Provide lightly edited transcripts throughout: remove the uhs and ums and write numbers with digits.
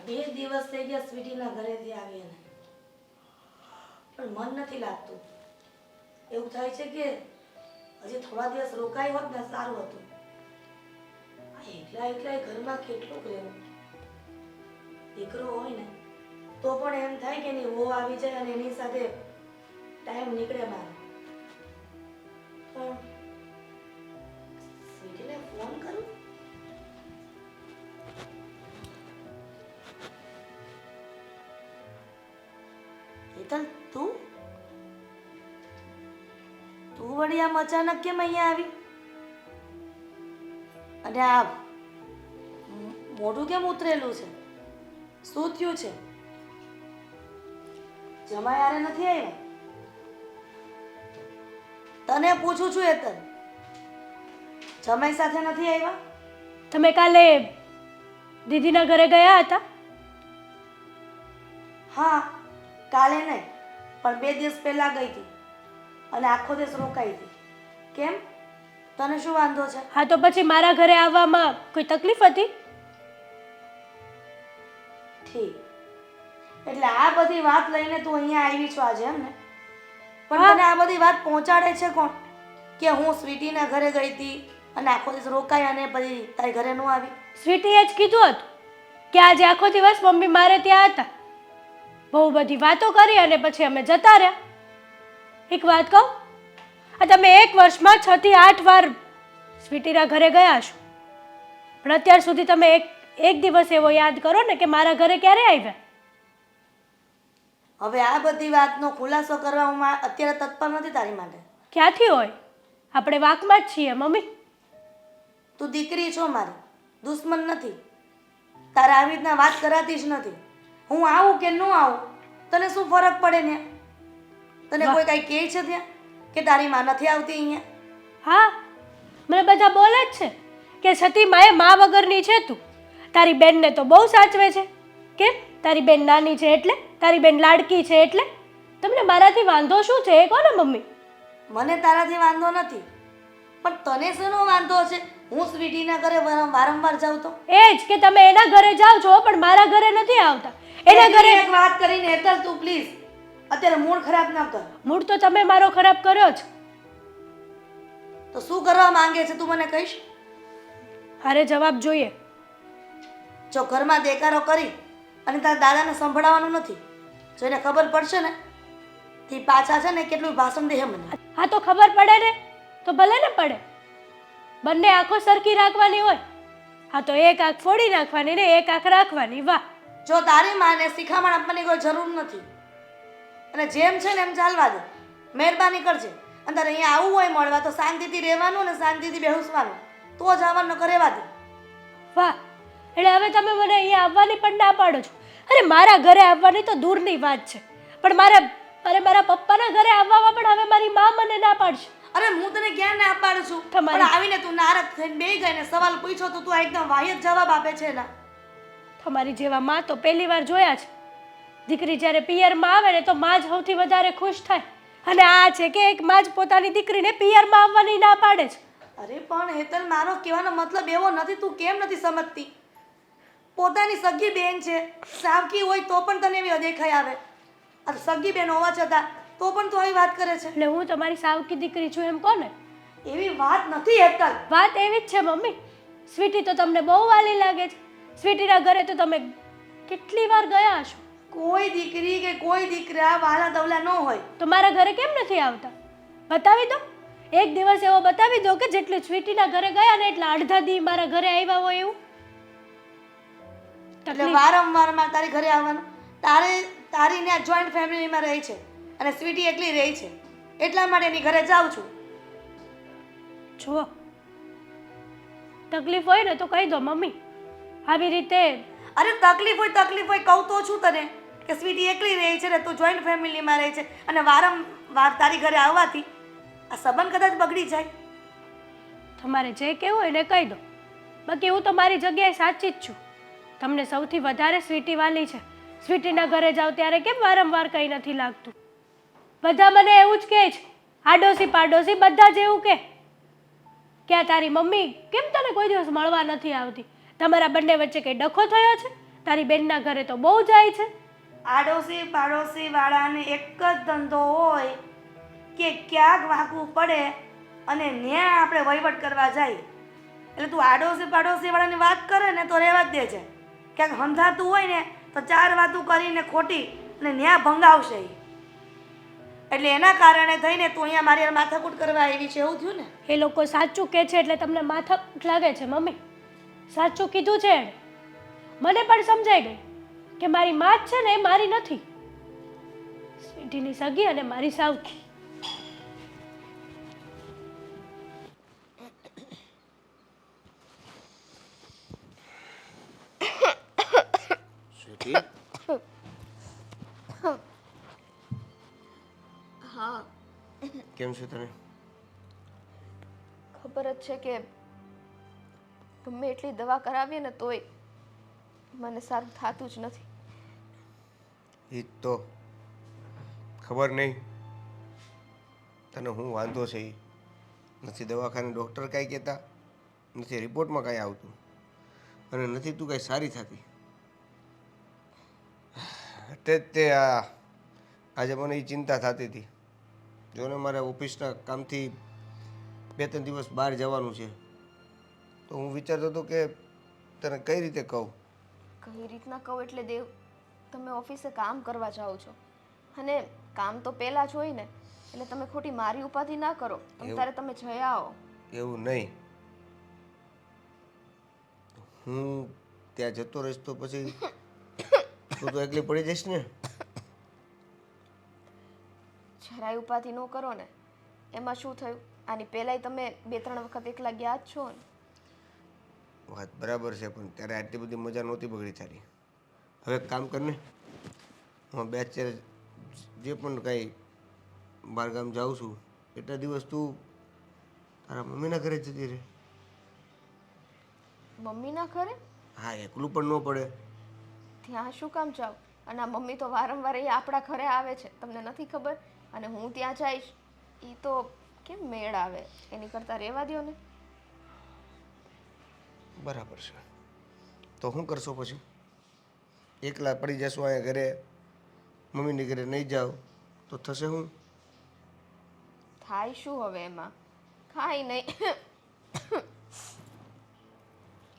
2 દિવસ થઈ ગયા સ્વીટીના ઘરેથી આવીને, પણ મન નથી લાગતું. એવું થાય છે કે હજી થોડા દિવસ રોકાઈ હોત ને સારું હતું. આ એકલા એકલા ઘરમાં કેટલું રહેવું. દીકરો હોય ને તો પણ એમ થાય કે એની વહુ આવી જાય અને એની સાથે ટાઈમ નીકળે મારો. પણ સ્વીટીને ફોન કરું. હેતલ, તું વળી આમ અચાનક કેમ અહીંયા આવી? અને આ મોઢું કેમ ઉતરેલું છે? શું થયું છે? જમાઈ હારે નથી આવ્યા? તને પૂછું છું હેતલ, જમાઈ સાથે નથી આવ્યા? તમે કાલે દીદીના ઘરે ગયા હતા? હા, કાલે નહીં, પણ 2 દિવસ પહેલા ગઈ હતી અને આખો દિવસ રોકાઈ હતી. કેમ, તને શું વાંધો છે? હા, તો પછી મારા ઘરે આવવામાં કોઈ તકલીફ હતી? ઠીક, એટલે આ બધી વાત લઈને તું અહીંયા આવી છો આજે, એમ ને? પણ હા. તને આ બધી વાત પહોંચાડે છે કોણ? કે હું સ્વીટીના ઘરે ગઈ હતી અને આખો દિવસ રોકાઈ અને પછી તારી ઘરે ન આવી? સ્વીટીએ જ કીધું હતું કે આજે આખો દિવસ મમ્મી મારે ત્યાં હતા. બહુ બધી વાતો કરી અને પછી અમે જતા રહ્યા. એક વાત કહું, આ તમે 1 વર્ષમાં 6 થી 8 વાર સ્વીટીના ઘરે ગયા છો, પણ અત્યાર સુધી તમે એક દિવસ એવો યાદ કરો ને કે મારા ઘરે ક્યારે આવ્યા? હવે આ બધી વાતનો ખુલાસો કરવા હું અત્યારે તત્પર નથી તારી માટે. ક્યાંથી હોય? આપણે વાકમાં જ છીએ મમ્મી. તું દીકરી છો મારી, દુશ્મન નથી. તારે આવી રીતના વાત કરાતી જ નથી. હું આવું કે ન આવું તને શું ફરક પડે ને? તને કોઈ કાંઈ કહે છે ત્યાં કે તારી માં નથી આવતી અહીંયા? હા, મને બધા બોલે જ છે કે સતી માએ મા વગરની છે તું. તારી બેનને તો બહુ સાચવે છે. કેમ? તારી બેન નાની છે એટલે? તારી બેન લાડકી છે એટલે? તમને મારાથી વાંધો શું છે એ કહો ને મમ્મી. મને તારાથી વાંધો નથી, પણ તને શેનો વાંધો છે? હું સ્વીટીના ઘરે વારંવાર જાઉં તો? એ જ કે તમે એના ઘરે જાઓ છો પણ મારા ઘરે નથી આવતા. એના ઘરે એક વાત કરીને હેતલ તું પ્લીઝ અત્યારે મૂડ ખરાબ ના કર. મૂડ તો તમે મારો ખરાબ કર્યો જ. તો શું કરવા માંગે છે તું મને કહીશ? હારે જવાબ જોઈએ. જો ઘરમાં દેકારો કરી અને તારા દાદાને સંભળાવવાનું નથી, જો એને ખબર પડશે ને તે પાછા છે ને કેટલું ભાષણ દે મને. હા, તો ખબર પડે ને તો ભલે ને પડે. બંને આંખો સરખી રાખવાની હોય. હા, તો એક આંખ ફોડી નાખવાની ને એક આંખ રાખવાની. વાહ! જો તારી માને શિખામણ આપવાની કોઈ જરૂર નથી અને જેમ છે ને એમ ચાલવા દે. મહેરબાની કરજે. અને તારે અહીંયા આવવું હોય મળવા તો શાંતિથી રહેવાનું ને શાંતિથી બેસવાનું, તો જ આવવાનું કરેવા દે. વાહ! એટલે હવે તમે મને અહીંયા આવવાની પણ ના પાડો છો. અરે મારા ઘરે આવવાની તો દૂરની વાત છે, પણ મારા પપ્પાના ઘરે આવવામાં પણ હવે મારી મા મને ના પાડશે. અરે હું તને ક્યાં ના પાડું છું, પણ આવીને તું નારાજ થઈને બેહી ગઈ ને સવાલ પૂછ્યો તો તું એકદમ વાહિયાત જવાબ આપે છે ના. તમારી જેવા માં તો પહેલી વાર જોયા છે. દીકરી જ્યારે પિયરમાં આવે ને તો માં જ સૌથી વધારે ખુશ થાય, અને આ છે કે એક માં જ પોતાની દીકરીને પિયરમાં આવવાની ના પાડે છે. અરે પણ હેતલ, મારો કહેવાનો મતલબ એવો નથી. તું કેમ નથી સમજતી? પોતાની સગી બેન છે, સાવકી હોય તો પણ તને એવી દેખાઈ આવે, અને સગી બેન હોવા છતાં તો પણ તું આવી વાત કરે છે. એટલે હું તમારી સાવકી દીકરી છું એમ કોને? એવી વાત નથી હેતલ. વાત એવી જ છે મમ્મી. સ્વીટી તો તમને બહુ વાલી લાગે છે. સ્વીટીના ઘરે તો તમે કેટલી વાર ગયા હશો. કોઈ દીકરી કે કોઈ દીકરા વાલા દવલા ન હોય તો મારા ઘરે કેમ નથી આવતા? બતાવી દો. એક દિવસ એવો બતાવી દો કે જેટલી સ્વીટીના ઘરે ગયા ને એટલા અડધા દી મારા ઘરે આવ્યા હોય એવું. એટલે વારંવાર મારે તારી ઘરે આવવાનું. તારી ને જોઈન્ટ ફેમિલીમાં રહે છે અને સ્વીટી એકલી રહે છે, એટલા માટે એની ઘરે જાઉં છું. જુઓ, તકલીફ હોય ને તો કહી દો મમ્મી. આવી રીતે અરે તકલીફ હોય કહું તો છું તને કે સ્વીટી એકલી રહે છે ને તું જોઈન્ટ ફેમિલીમાં રહે છે, અને વારંવાર તારી ઘરે આવવાથી આ સંબંધ કદાચ બગડી જાય. તમારે જે કહેવું હોય ને કહી દો. બાકી હું તો મારી જગ્યાએ સાચી જ છું. તમને સૌથી વધારે સ્વીટી વાલી છે. સ્વીટીના ઘરે જાઓ ત્યારે કેમ વારંવાર કંઈ નથી લાગતું? બધા મને એવું જ કહે છે, આડોશી પાડોશી બધા જ એવું કે આ તારી મમ્મી કેમ તને કોઈ દિવસ મળવા નથી આવતી? તમારા બંને વચ્ચે કંઈ ડખો થયો છે? તારી બેનના ઘરે તો બહુ જાય છે. આડોશી પાડોશી વાળાને એક જ ધંધો હોય કે ક્યાંક વાગવું પડે અને ન્યા આપણે વહીવટ કરવા જાય. એટલે તું આડોશી પાડોશી વાળાની વાત કરે ને તો રહેવા જ દે છે. ક્યાંક હંધાતું હોય ને તો 4 વાતું કરીને ખોટી અને ન્યા ભંગાવશે ઈ. એટલે એના કારણે થઈને તું અહીંયા મારી હારે માથાકૂટ કરવા આવી છે એવું થયું ને. એ લોકો સાચું કહે છે એટલે તમને માથાકૂટ લાગે છે મમ્મી. સાચું કીધું છે એણે. મને પણ સમજાઈ ગયું કે મારી માં જ છે ને એ મારી નથી. સ્વીટીની સગી અને મારી સાવકી. સ્વીટી, હા કેમ છે તને? ખબર જ છે કે ગમે એટલી દવા કરાવીએ ને તોય મને સારું થતું જ નથી. એ તો ખબર નહીં તને હું વાંધો છે. એ નથી દવાખાને ડૉક્ટર કાંઈ કહેતા, નથી રિપોર્ટમાં કાંઈ આવતું, અને નથી તું કાંઈ સારી થતી. એટલે જ તે આજે મને એ ચિંતા થતી હતી. જોને મારે ઓફિસના કામથી 2-3 દિવસ બહાર જવાનું છે, તો હું વિચારતો હતો કે તને કઈ રીતે કહું. કઈ રીતના કહું એટલે દેવ, તમે ઓફિસે કામ કરવા જાઓ છો અને કામ તો પહેલાં જ હોય ને, એટલે તમે ખોટી મારી ઉપાધિ ના કરો. ત્યારે તમે જઈ આવો. એવું નહીં, હું ત્યાં જતો રહીશ તો પછી તું તો એકલી પડી જઈશ ને. જરાય ઉપાધિ ન કરો ને. એમાં શું થયું? આની પહેલાંય તમે 2-3 વખત એકલા ગયા જ છો ને. વાત બરાબર છે, પણ ત્યારે આટલી બધી મજા નહોતી બગડી તારી. હવે એક કામ કર ને, હું 2-4 જે પણ કાંઈ બહારગામ જાઉં છું એટલા દિવસ તું તારા મમ્મીના ઘરે જતી રહે. મમ્મીના ઘરે? હા, એકલું પણ ન પડે. ત્યાં શું કામ જાવ? અને આ મમ્મી તો વારંવાર એ આપણા ઘરે આવે છે, તમને નથી ખબર? અને હું ત્યાં જઈશ એ તો કેમ મેળ આવે? એની કરતાં રહેવા દ્યો ને. બરાબર છે, તો શું કરશો પછી? એકલા પડી જશો અહીંયા ઘરે, મમ્મીની ઘરે નહીં જાઓ તો થશે શું? થાય શું હવે એમાં? કાંઈ નહીં.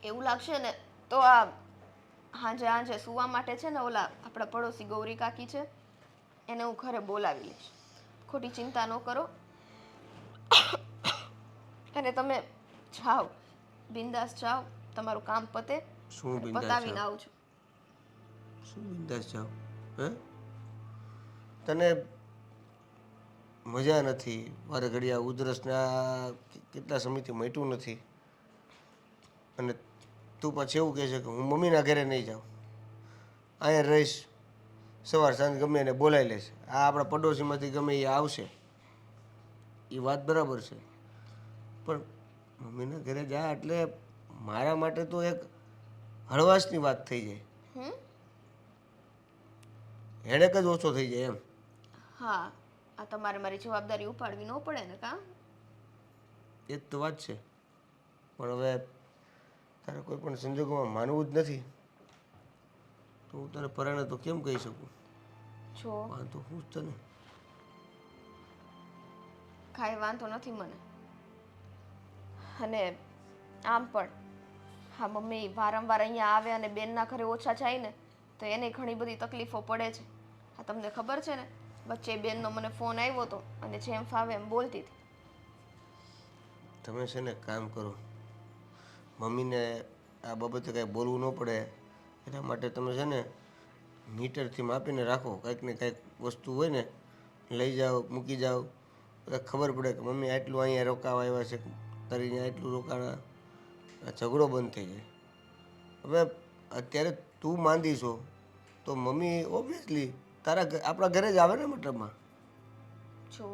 એવું લાગશે ને તો આ હાંજે સુવા માટે છે ને ઓલા આપણા પડોશી ગૌરી કાકી છે એને હું ઘરે બોલાવી લઈશ. ખોટી ચિંતા ન કરો અને તમે જાઓ, બિંદાસ જાઓ, તમારું કામ પતે શું બિંદાસ પતાવીને જાઓ? આવજો. શું બિંદાસ જાઓ? હે, તને મજા નથી? મારે ઘડિયા ઉધરસના કેટલા સમયથી મટ્યું નથી, અને તું પાછી એવું કહે છે કે હું મમ્મીના ઘરે નહીં જાઉં, અહીંયા રહીશ, સવાર સાંજ ગમે એને બોલાવી લેશે. આ આપણા પડોશીમાંથી ગમે એ આવશે, એ વાત બરાબર છે, પણ મમ્મીના ઘરે જા એટલે મારા માટે તો એક હળવાશની વાત થઈ જાય, હેડેક જ ઓછો થઈ જાય એમ. હા, આ તમારે મારી જવાબદારી ઉપાડવી ન પડે ને? કાં એ જ તો વાત છે, પણ હવે તારે કોઈ પણ સંજોગોમાં માનવું જ નથી તો હું તને પરાણે તો કેમ કહી શકું? જો વાંધો હું જ તને. કાંઈ વાંધો નથી મને. અને આમ પણ હા, મમ્મી વારંવાર અહીંયા આવે અને બેનના ઘરે ઓછા જાય ને તો એને ઘણી બધી તકલીફો પડે છે. હા, તમને ખબર છે ને, વચ્ચે બેનનો મને ફોન આવ્યો હતો અને જેમ ફાવે એમ બોલતી હતી. તમે છે ને કામ કરો, મમ્મીને આ બાબતે કાંઈ બોલવું ન પડે એના માટે તમે છે ને મીટરથી માપીને રાખો. કાંઈક ને કાંઈક વસ્તુ હોય ને લઈ જાઓ, મૂકી જાઓ, ખબર પડે કે મમ્મી આટલું અહીંયા રોકાવા આવ્યા છે, તારી અહીંયા આટલું રોકાણા, ઝઘડો બંધ થઈ જાય. હવે અત્યારે તું માંદી છો તો મમ્મી ઓબ્વિયસલી આપણા ઘરે જ આવે ને, મતલબમાં. જો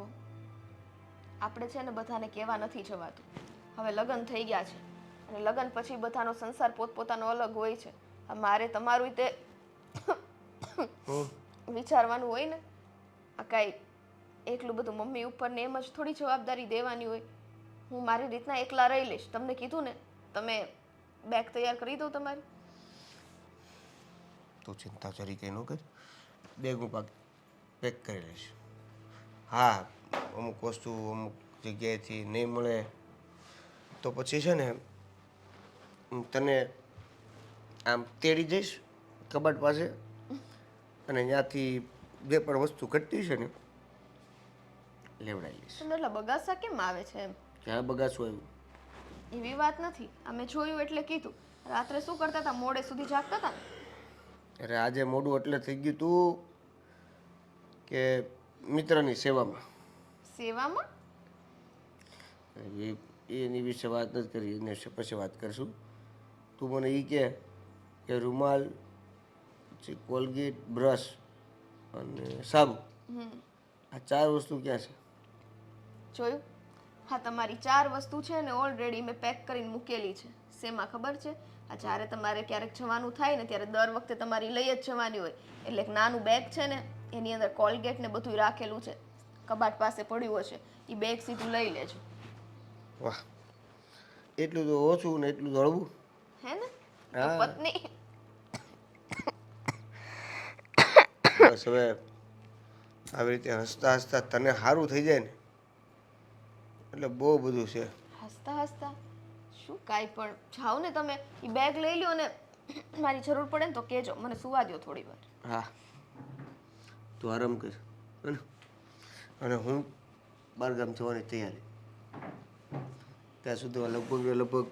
આપણે છે ને બધાને કહેવા નથી જવાતું. હવે લગ્ન થઈ ગયા છે અને લગ્ન પછી બધાનો સંસાર પોતપોતાનો અલગ હોય છે. મારે તમારું તે વિચારવાનું હોય ને. આ કાંઈ એટલું બધું મમ્મી ઉપર ને એમ જ થોડી જવાબદારી દેવાની હોય. હું મારી રીતના એકલા રહી લઈશ. તમને કીધું ને, તમે બેગ તૈયાર કરી દો તમારી. તું ચિંતા જરી કંઈ ન કર. બેગ હું પેક કરી લઈશ. હા, અમુક વસ્તુ અમુક જગ્યાએથી નહીં મળે તો પછી છે ને હું તને આમ તેડી જઈશ કબાટ પાસે અને ત્યાંથી જે પણ વસ્તુ ઘટતી છે ને લેવડાવી લઈશ. તમને એટલે બગાસા કેમ આવે છે એમ? ક્યાં બગાસું આવ્યું? એવી વાત નથી. અમે જોયું એટલે કીધું. રાત્રે શું કરતા હતા? મોડે સુધી જાગતા હતા ને? અરે આજે મોડું એટલે થઈ ગયું તું કે મિત્રની સેવામાં. સેવામાં? એની વિશે વાત નથી કરી, એને પછી વાત કરશું. તું મને એ કે રૂમાલ, પછી કોલગેટ, બ્રશ અને સાબુ, આ 4 વસ્તુ ક્યાં છે? જોયું? હા, તમારી 4 વસ્તુ છે ને ઓલરેડી મેં પેક કરીને મૂકેલી છે. શેમાં ખબર છે? આ જ્યારે તમારે ક્યારેક જવાનું થાય ને ત્યારે દર વખતે તમારી લઈ જ જવાની હોય. એટલે એક નાનું બેગ છે ને એની અંદર કોલગેટ ને બધું રાખેલું છે. કબાટ પાસે પડ્યું હશે. એ બેગ સીધું લઈ લેજો. વાહ, એટલું તો ઓછું ને એટલું તો હળવું. હે ને? હા. પત્ની બસ હવે આવી રીતે હસતા હસતા તને સારું થઈ જાય ને એટલે બહુ બધું છે. હસતા હસતા શું કાંઈ પણ જાઓ ને તમે. એ બેગ લઈ લ્યો ને મારી જરૂર પડે ને તો કહેજો. મને સુવા દો થોડી વાર. હા, તું આરામ કર હે ને? અને હું બહારગામ જવાની તૈયારી. ત્યાં સુધી લગભગ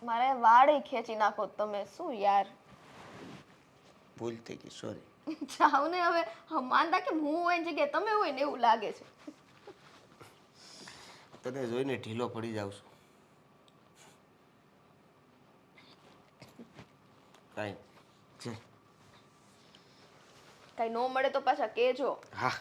મારે વાળે ખેંચી નાખો તમે. શું યાર? ભૂલ થઈ ગઈ, સોરી. જાઓ ને હવે. માનતા કે હું હોય એની જગ્યાએ તમે હોય ને એવું લાગે છે. તને જોઈને ઢીલો પડી જાઉં છું. કાંઈ છે? કાંઈ ન મળે તો પાછા કહેજો. હા.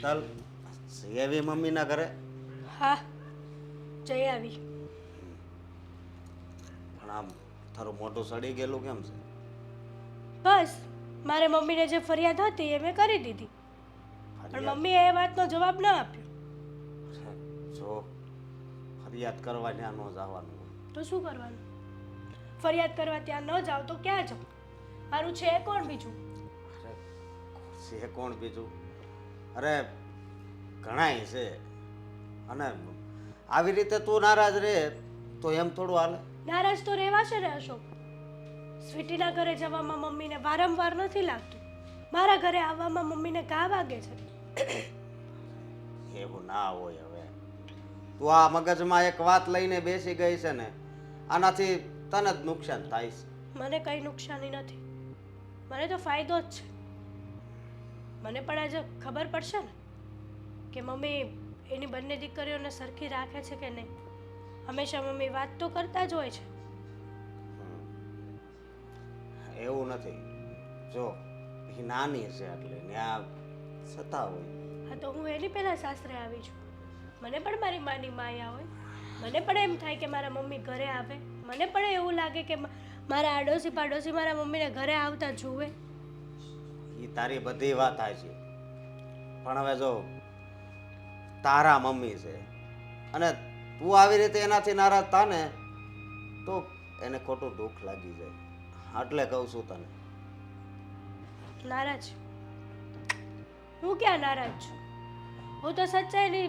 ચાલ જઈ આવી મમ્મીના ઘરે. હા, જઈ આવી. પણ આમ તારું મોઢું સડી ગયેલું કેમ છે? બસ મારે મમ્મીને જે ફરિયાદ હતી એ મેં કરી દીધી, પણ મમ્મીએ એ વાતનો જવાબ ન આપ્યો. જો ફરિયાદ કરવા ત્યાં ન જવાનું હોય. તો શું કરવાનું? ફરિયાદ કરવા ત્યાં ન જાવ તો ક્યાં જાઉં? મારું છે કોણ બીજું? અરે છે કોણ બીજું? અરે ઘણાય છે. અને આવી રીતે તું નારાજ રહે તો એમ થોડું હાલે? નારાજ તો રહેવાશે ને અશોક. સ્વીટીના ઘરે જવામાં મમ્મીને વારંવાર નથી લાગતું. મારા ઘરે આવવામાં મમ્મીને ઘા વાગે છે. એવું ના હોય. હવે તું આ મગજમાં એક વાત લઈને બેસી ગઈ છે ને, આનાથી તને જ નુકસાન થાય છે. મને કંઈ નુકસાની નથી, મને તો ફાયદો જ છે. મને પણ આજે ખબર પડશે ને કે મમ્મી એની બંને દીકરીઓને સરખી રાખે છે કે નહીં. હંમેશા મમ્મી વાત તો કરતા જ હોય છે. એવું નથી. જો એ નાની છે એટલે ત્યાં સતા હોય. હા, તો હું એની પહેલાં સાસરે આવી છું. મને પણ મારી માની માયા હોય. મને પણ એમ થાય કે મારા મમ્મી ઘરે આવે. મને પણ એવું લાગે કે મારા આડોશી પાડોશી મારા મમ્મીને ઘરે આવતા જુએ. એ તારી બધી વાત થાય છે, પણ હવે જો તારા મમ્મી છે અને તું આવી રીતે એનાથી નારાજ થા ને તો એને ખોટું દુઃખ લાગી જાય. એટલે કહું છું તને. નારાજ? હું ક્યાં નારાજ છું? હું તો સચ્ચાઈ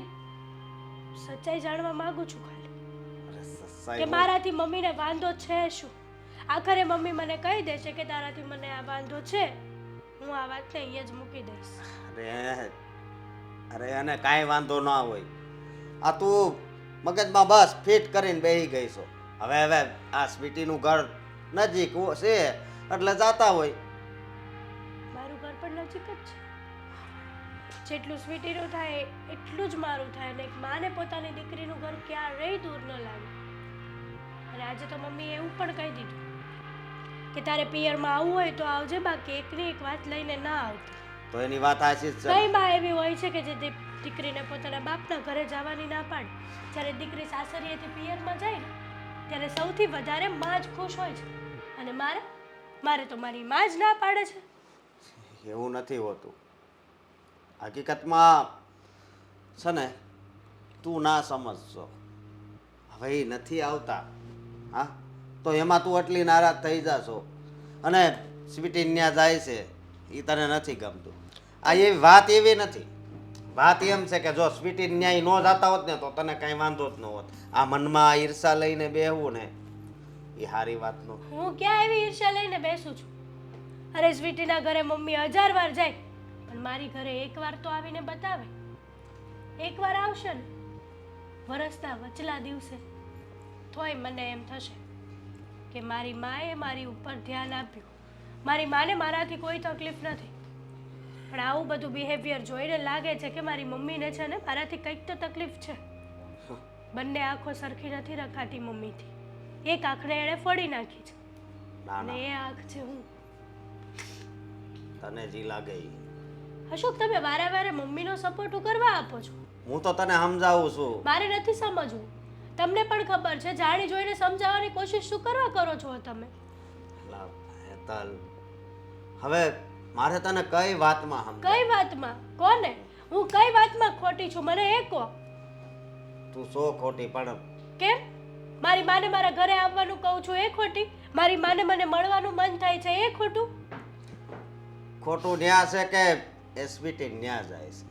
જાણવા માંગુ છું ખાલી અરે કે સસાઈ મારાથી મમ્મીને વાંધો છે શું. આખરે મમ્મી મને કહી દેશે કે તારાથી મને આ વાંધો છે, હું આ વાતને અહીંયા જ મૂકી દઈશ. અરે એને કાંઈ વાંધો ના હોય. આ તું મગજમાં બસ ફિટ કરીને બેસી ગઈ છો. હવે આ સ્વીટીનું ઘર નજીક છે એટલે જાતા હોય. મારું ઘર પણ નજીક જ છે. જેટલું સ્વીટીનું થાય એટલું જ મારું થાય. ને એક માને પોતાની દીકરીનું ઘર ક્યારેય દૂર ન લાગે. અને આજે તો મમ્મીએ એવું પણ કહી દીધું કે તારે પિયરમાં આવવું હોય તો આવજે, બાકી એકની એક વાત લઈને ના આવતી. તો એની વાત સાચી જ છે. કઈ માં એવી હોય છે કે જે દીકરીને પોતાના બાપના ઘરે જવાની ના પાડે. જ્યારે દીકરી સાસરીએથી પિયરમાં જાય ને ત્યારે સૌથી વધારે માં જ ખુશ હોય છે. અને મારે તો મારી માં જ ના પાડે છે. એવું નથી હોતું. હકીકતમાં છે ને તું ના સમજશો. હવે એ નથી આવતા, હા, તો એમાં તું આટલી નારાજ થઈ જાશો. અને સ્વીટી ત્યાં જાય છે એ તને નથી ગમતું. આ એ વાત એવી નથી. વાત એમ છે કે જો સ્વીટી ન્યાય ન જતા હોત ને તો તને કાંઈ વાંધો જ ન હોત. આ મનમાં ઈર્ષા લઈને બેહવું ને એ સારી વાત ન. હું ક્યાં એવી ઈર્ષ્યા લઈને બેસું છું? અરે સ્વીટીના ઘરે મમ્મી 1000 વાર જાય પણ મારી ઘરે એકવાર તો આવીને બતાવે. એકવાર આવશે ને વરસના વચલા દિવસે તોય મને એમ થશે કે મારી માએ મારી ઉપર ધ્યાન આપ્યું. મારી માને મારાથી કોઈ તકલીફ નથી. પણ આવું બધું બિહેવિયર જોઈને લાગે છે કે મારી મમ્મીને છે ને મારાથી કંઈક તો તકલીફ છે. બંને આંખો સરખી નથી રખાતી મમ્મીથી. એક આંખને એણે ફોડી નાખી છે ના અને ના, એ આંખ છે હું. તને જી લાગે ઈ. અશોક, તમે વારે વારે મમ્મીનો સપોર્ટ કરવા આપો છો. હું તો તને સમજાવું છું. મારે નથી સમજવું. તમને પણ ખબર છે, જાણી જોઈને સમજાવવાની કોશિશ શું કરવા કરો છો તમે? લા, હેતલ, હવે મારે તને કઈ વાતમાં સમજાવ? કઈ વાતમાં? કોને? હું કઈ વાતમાં ખોટી છું મને એ કહો. તું સો ખોટી પણ કેમ? મારી માને મારા ઘરે આવવાનું કહું છું એ ખોટી? મારી માને મને મળવાનું મન થાય છે એ ખોટું? ખોટું ન્યા છે કે એસબીટી ન્યા જાય છે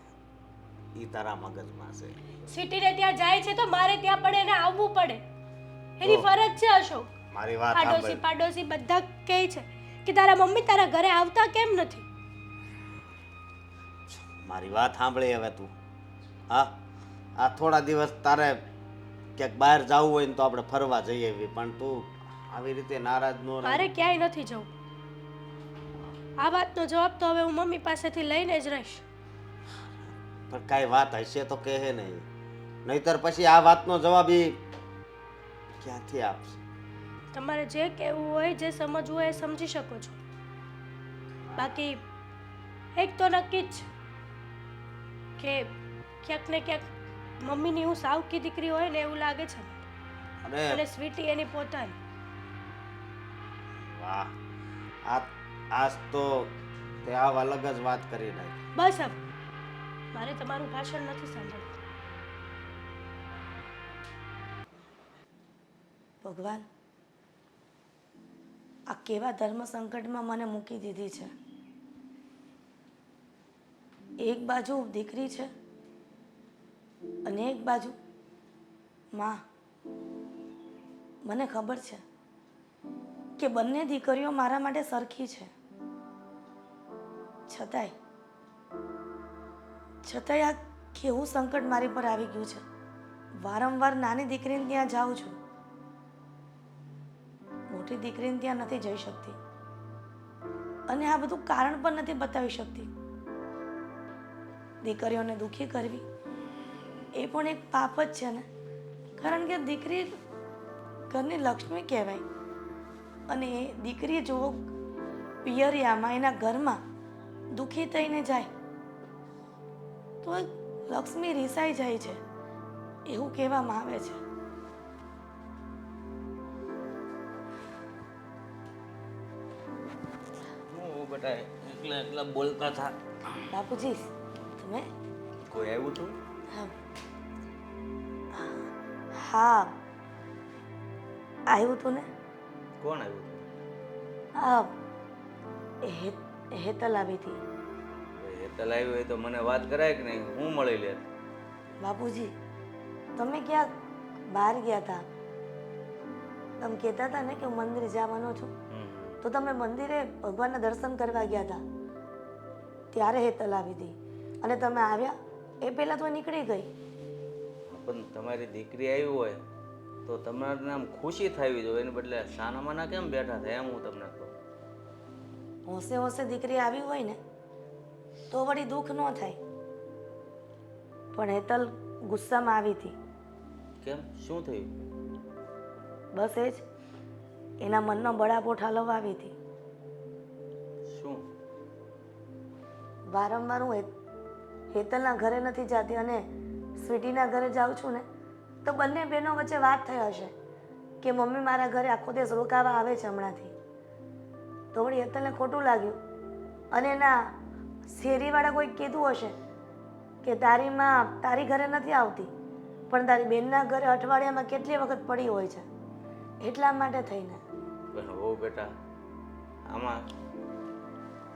ઈ તારા મગજમાં છે. સિટીને ત્યાં જાય છે તો મારે ત્યાં પણ એને આવવું પડે. એની તો ફરજ છે અશોક. મારી વાત પાડોશી સાંભળ. પાડોશી બધા કહે છે કે તારા મમ્મી તારા ઘરે આવતા કેમ નથી? મારી વાત સાંભળી હવે તું. હા, આ થોડા દિવસ તારે ક્યાંક બહાર જવું હોય ને તો આપણે ફરવા જઈએ એવી, પણ તું આવી રીતે નારાજ ન રહે. મારે ક્યાંય નથી જવું. આ વાતનો જવાબ તો હવે હું મમ્મી પાસેથી લઈને જ રહીશ. પણ કાંઈ વાત હશે તો કહે નહીં, નહીતર પછી આ વાતનો જવાબ ઈ ક્યાંથી આપશે? તમારે જે કહેવું હોય, જે સમજવું હોય એ સમજી શકો છો. બાકી એક તો નક્કી જ છે કે ક્યાંક ને ક્યાંક મમ્મીની હું સાવકી દીકરી હોય ને એવું લાગે છે અને અને સ્વીટી એની પોતાની. વાહ, આજ તો તે આવ અલગ જ વાત કરી નાખી. બસ હવે મારે તમારું ભાષણ નથી સાંભળવું. ભગવાન, આ કેવા ધર્મ સંકટમાં મને મૂકી દીધી છે. એક બાજુ દીકરી છે અને એક બાજુ માં. મને ખબર છે કે બંને દીકરીઓ મારા માટે સરખી છે, છતાંય આ કેવું સંકટ મારી પર આવી ગયું છે. વારંવાર નાની દીકરીને ત્યાં જાઉં છું, મોટી દીકરીને ત્યાં નથી જઈ શકતી અને આ બધું કારણ પણ નથી બતાવી શકતી. દીકરીઓને દુઃખી કરવી એ પણ એક પાપ જ છે ને, કારણ કે દીકરી ઘરની લક્ષ્મી કહેવાય અને એ દીકરી જો પિયરિયામાં એના ઘરમાં દુઃખી થઈને જાય તો એ લક્ષ્મી રીસાઈ જાય છે એવું કહેવામાં આવે છે. બેટા એકલા એકલા બોલતા થા. બાપુજી, તમે? કોઈ આવ્યું તું? હા, આવ્યું તું ને. કોણ આવ્યું તું? હેતલ આવી હતી. હેતલ આવ્યું હોય તો મને વાત કરાય કે નહીં? હું મળી લે. બાપુજી, તમે ક્યાંક બહાર ગયા હતા, તમે કહેતા હતા ને કે હું મંદિર જવાનો છું, તો તમે મંદિરે ભગવાનના દર્શન કરવા ગયા હતા ત્યારે હેતલ આવી હતી અને તમે આવ્યા એ પહેલાં તો એ નીકળી ગઈ. પણ તમારી દીકરી આવી હોય તો તમારે આમ ખુશી થવી જોઈએ, એને બદલે સાનામાના કેમ બેઠા થાય એમ હું તમને કહું. હોંશે હોંશે દીકરી આવી હોય ને તો વળી દુઃખ ન થાય, પણ હેતલ ગુસ્સામાં આવી હતી. કેમ? શું થયું? બસ એ જ એના મનનો બળાપો ઠાલવવા આવી હતી. શું? વારંવાર હું હેતલના ઘરે નથી જતી અને સ્વીટીના ઘરે જાઉં છું ને તો બંને બહેનો વચ્ચે વાત થઈ હશે કે મમ્મી મારા ઘરે આખો દિવસ રોકાવા આવે છે હમણાંથી. તો વળી હેતલને ખોટું લાગ્યું અને એના શેરીવાળા કોઈક કીધું હશે કે તારી માં તારી ઘરે નથી આવતી પણ તારી બેનના ઘરે અઠવાડિયામાં કેટલી વખત પડી હોય છે, એટલા માટે થઈને. પણ હો બેટા, આમાં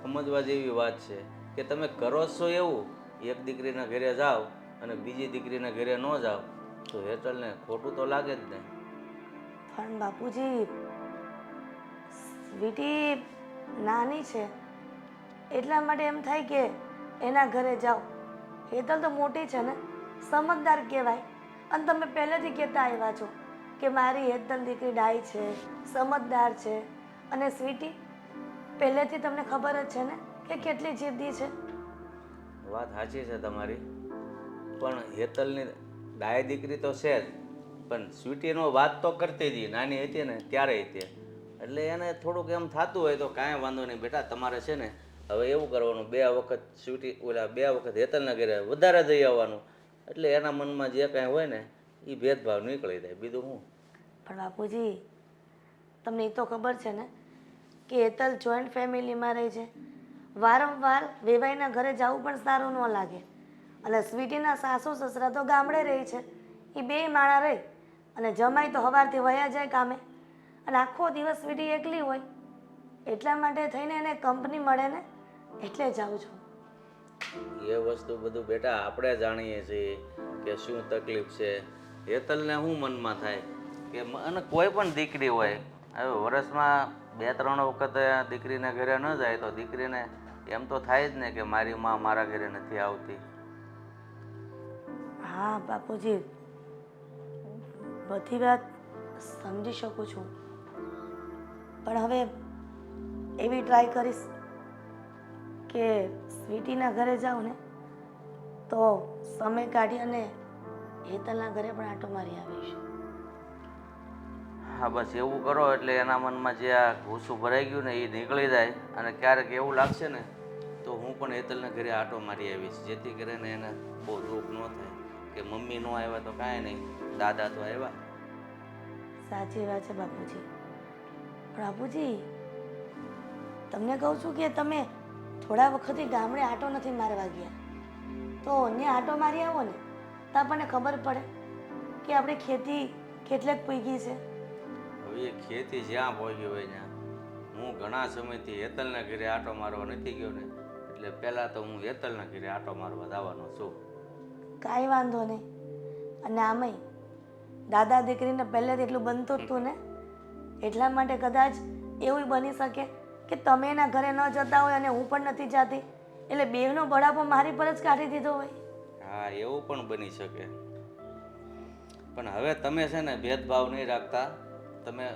સમજવા જેવી વાત છે કે તમે કરો છો એવું, એક દીકરીના ઘરે જાઓ અને બીજી દીકરીના ઘરે ન જાઓ તો હેતલને ખોટું તો લાગે જ ને. પણ બાપુજી, સ્વીટી નાની છે એટલા માટે એમ થાય કે એના ઘરે જાઓ. હેતલ તો મોટી છે ને, સમજદાર કહેવાય. અને તમે પહેલેથી કહેતા આવ્યા છો કે મારી હેતલ દીકરી ડાઈ છે, સમજદાર છે. અને સ્વીટી પહેલેથી તમને ખબર જ છે ને કે કેટલી જિદ્દી છે. વાત સાચી છે તમારી, પણ હેતલની ડાય દીકરી તો છે જ, પણ સ્વીટીનો વાત તો કરતી હતી, નાની હતી ને ત્યારે હતી. એટલે એને થોડુંક એમ થતું હોય તો કાંઈ વાંધો નહીં બેટા, તમારે છે ને હવે એવું કરવાનું, 2 વખત સ્વીટી 2 વખત હેતલના ઘરે વધારે જઈ આવવાનું. એટલે એના મનમાં જે કાંઈ હોય ને એ ભેદભાવ નીકળી જાય, બીજું શું. પણ બાપુજી, તમને એ તો ખબર છે ને કે હેતલ જોઈન્ટ ફેમિલીમાં રહે છે. વારંવાર વેવાઈના ઘરે જવું પણ સારું ન લાગે. અને સ્વીટીના સાસુ સસરા તો ગામડે રહે છે, એ 2 માણા રહે અને જમાઈ તો સવારથી વયા જાય કામે અને આખો દિવસ સ્વીટી એકલી હોય. એટલા માટે થઈને એને કંપની મળે ને એટલે જાઉં છું. એ વસ્તુ બધું બેટા આપણે જાણીએ છીએ કે શું તકલીફ છે. હેતલને શું મનમાં થાય કે અને કોઈ પણ દીકરી હોય, હવે વર્ષમાં 2-3 વખત દીકરીને ઘરે ન જાય તો દીકરીને એમ તો થાય જ ને કે મારી માં મારા ઘરે નથી આવતી. હા બાપુજી, બધી વાત સમજી શકું છું, પણ હવે એવી ટ્રાય કરીશ કે સ્વીટીના ઘરે જાઉં ને તો સમય કાઢી અને હેતલના ઘરે પણ આંટો મારી આવીશ. હા બસ એવું કરો એટલે એના મનમાં જે આ ગુસ્સું ભરાઈ ગયું ને એ નીકળી જાય. અને ક્યારેક એવું લાગશે ને તો હું પણ હેતલના ઘરે આંટો મારી આવીશ, જેથી કરીને એને બહુ દુઃખ ન થાય કે મમ્મી ન આવ્યા તો કાંઈ નહીં, દાદા તો આવ્યા. સાચી વાત છે બાપુજી. પણ બાપુજી, તમને કહું છું કે તમે થોડા વખતથી ગામડે આંટો નથી મારવા ગયા તો અહીંયા આંટો મારી આવો ને તો આપણને ખબર પડે કે આપણી ખેતી કેટલેક પૂગી છે. હવે એ ખેતી જ્યાં પહોંચી હોય ત્યાં હું ઘણા સમયથી હેતલના ઘરે આંટો મારવા નથી ગયો ને, એટલે પહેલાં તો હું હેતલના ઘરે આંટો મારવા જવાનો છું. કાંઈ વાંધો નહીં. અને આમાંય દાદા દીકરીને પહેલેથી એટલું બનતું જ હતું ને, એટલા માટે કદાચ એવું બની શકે કે તમે એના ઘરે ન જતા હોય અને હું પણ નથી જતી એટલે બેવનો બળાપો મારી પર જ કાઢી દીધો હોય. હા એવું પણ બની શકે, પણ હવે તમે છે ને ભેદભાવ નહીં રાખતા. તમે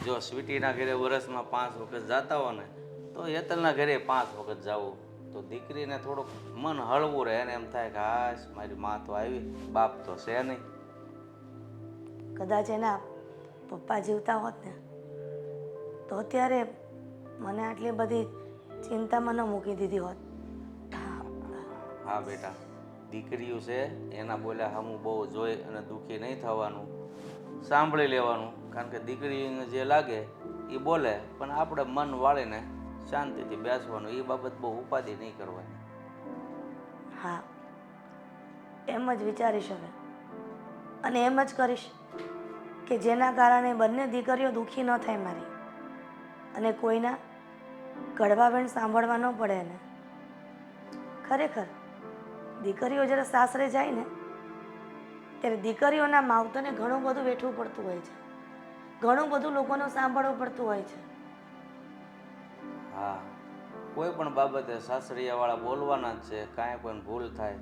જો સ્વીટીના ઘરે વર્ષમાં 5 વખત જતા હો ને તો હેતલના ઘરે 5 વખત જાવું તો દીકરીને થોડુંક મન હળવું રહે. એને એમ થાય કે હાશ મારી માં તો આવી, બાપ તો છે નહીં. કદાચ એના પપ્પા જીવતા હોત ને તો અત્યારે મને આટલી બધી ચિંતામાં ન મૂકી દીધી હોત. હા બેટા, દીકરીઓ છે એના બોલ્યા હમું બહુ જોઈ અને દુઃખી નહીં થવાનું, સાંભળી લેવાનું. કારણ કે દીકરીને જે લાગે એ બોલે, પણ આપણે મન વાળીને શાંતિથી બેસવાનું, એ બાબત બહુ ઉપાધિ નહીં કરવાની. હા, એમ જ વિચારીશ હવે અને એમ જ કરીશ કે જેના કારણે બંને દીકરીઓ દુઃખી ન થાય મારી અને કોઈના કડવા સાંભળવા ન પડે એને. ખરેખર દીકરીઓ જ્યારે સાસરે જાય ને ત્યારે દીકરીઓના માવતરને ઘણું બધું વેઠવું પડતું હોય છે, ઘણું બધું લોકોનું સાંભળવું પડતું હોય છે. હા, કોઈ પણ બાબતે સાસરિયાવાળા બોલવાના જ છે. કાંઈ પણ ભૂલ થાય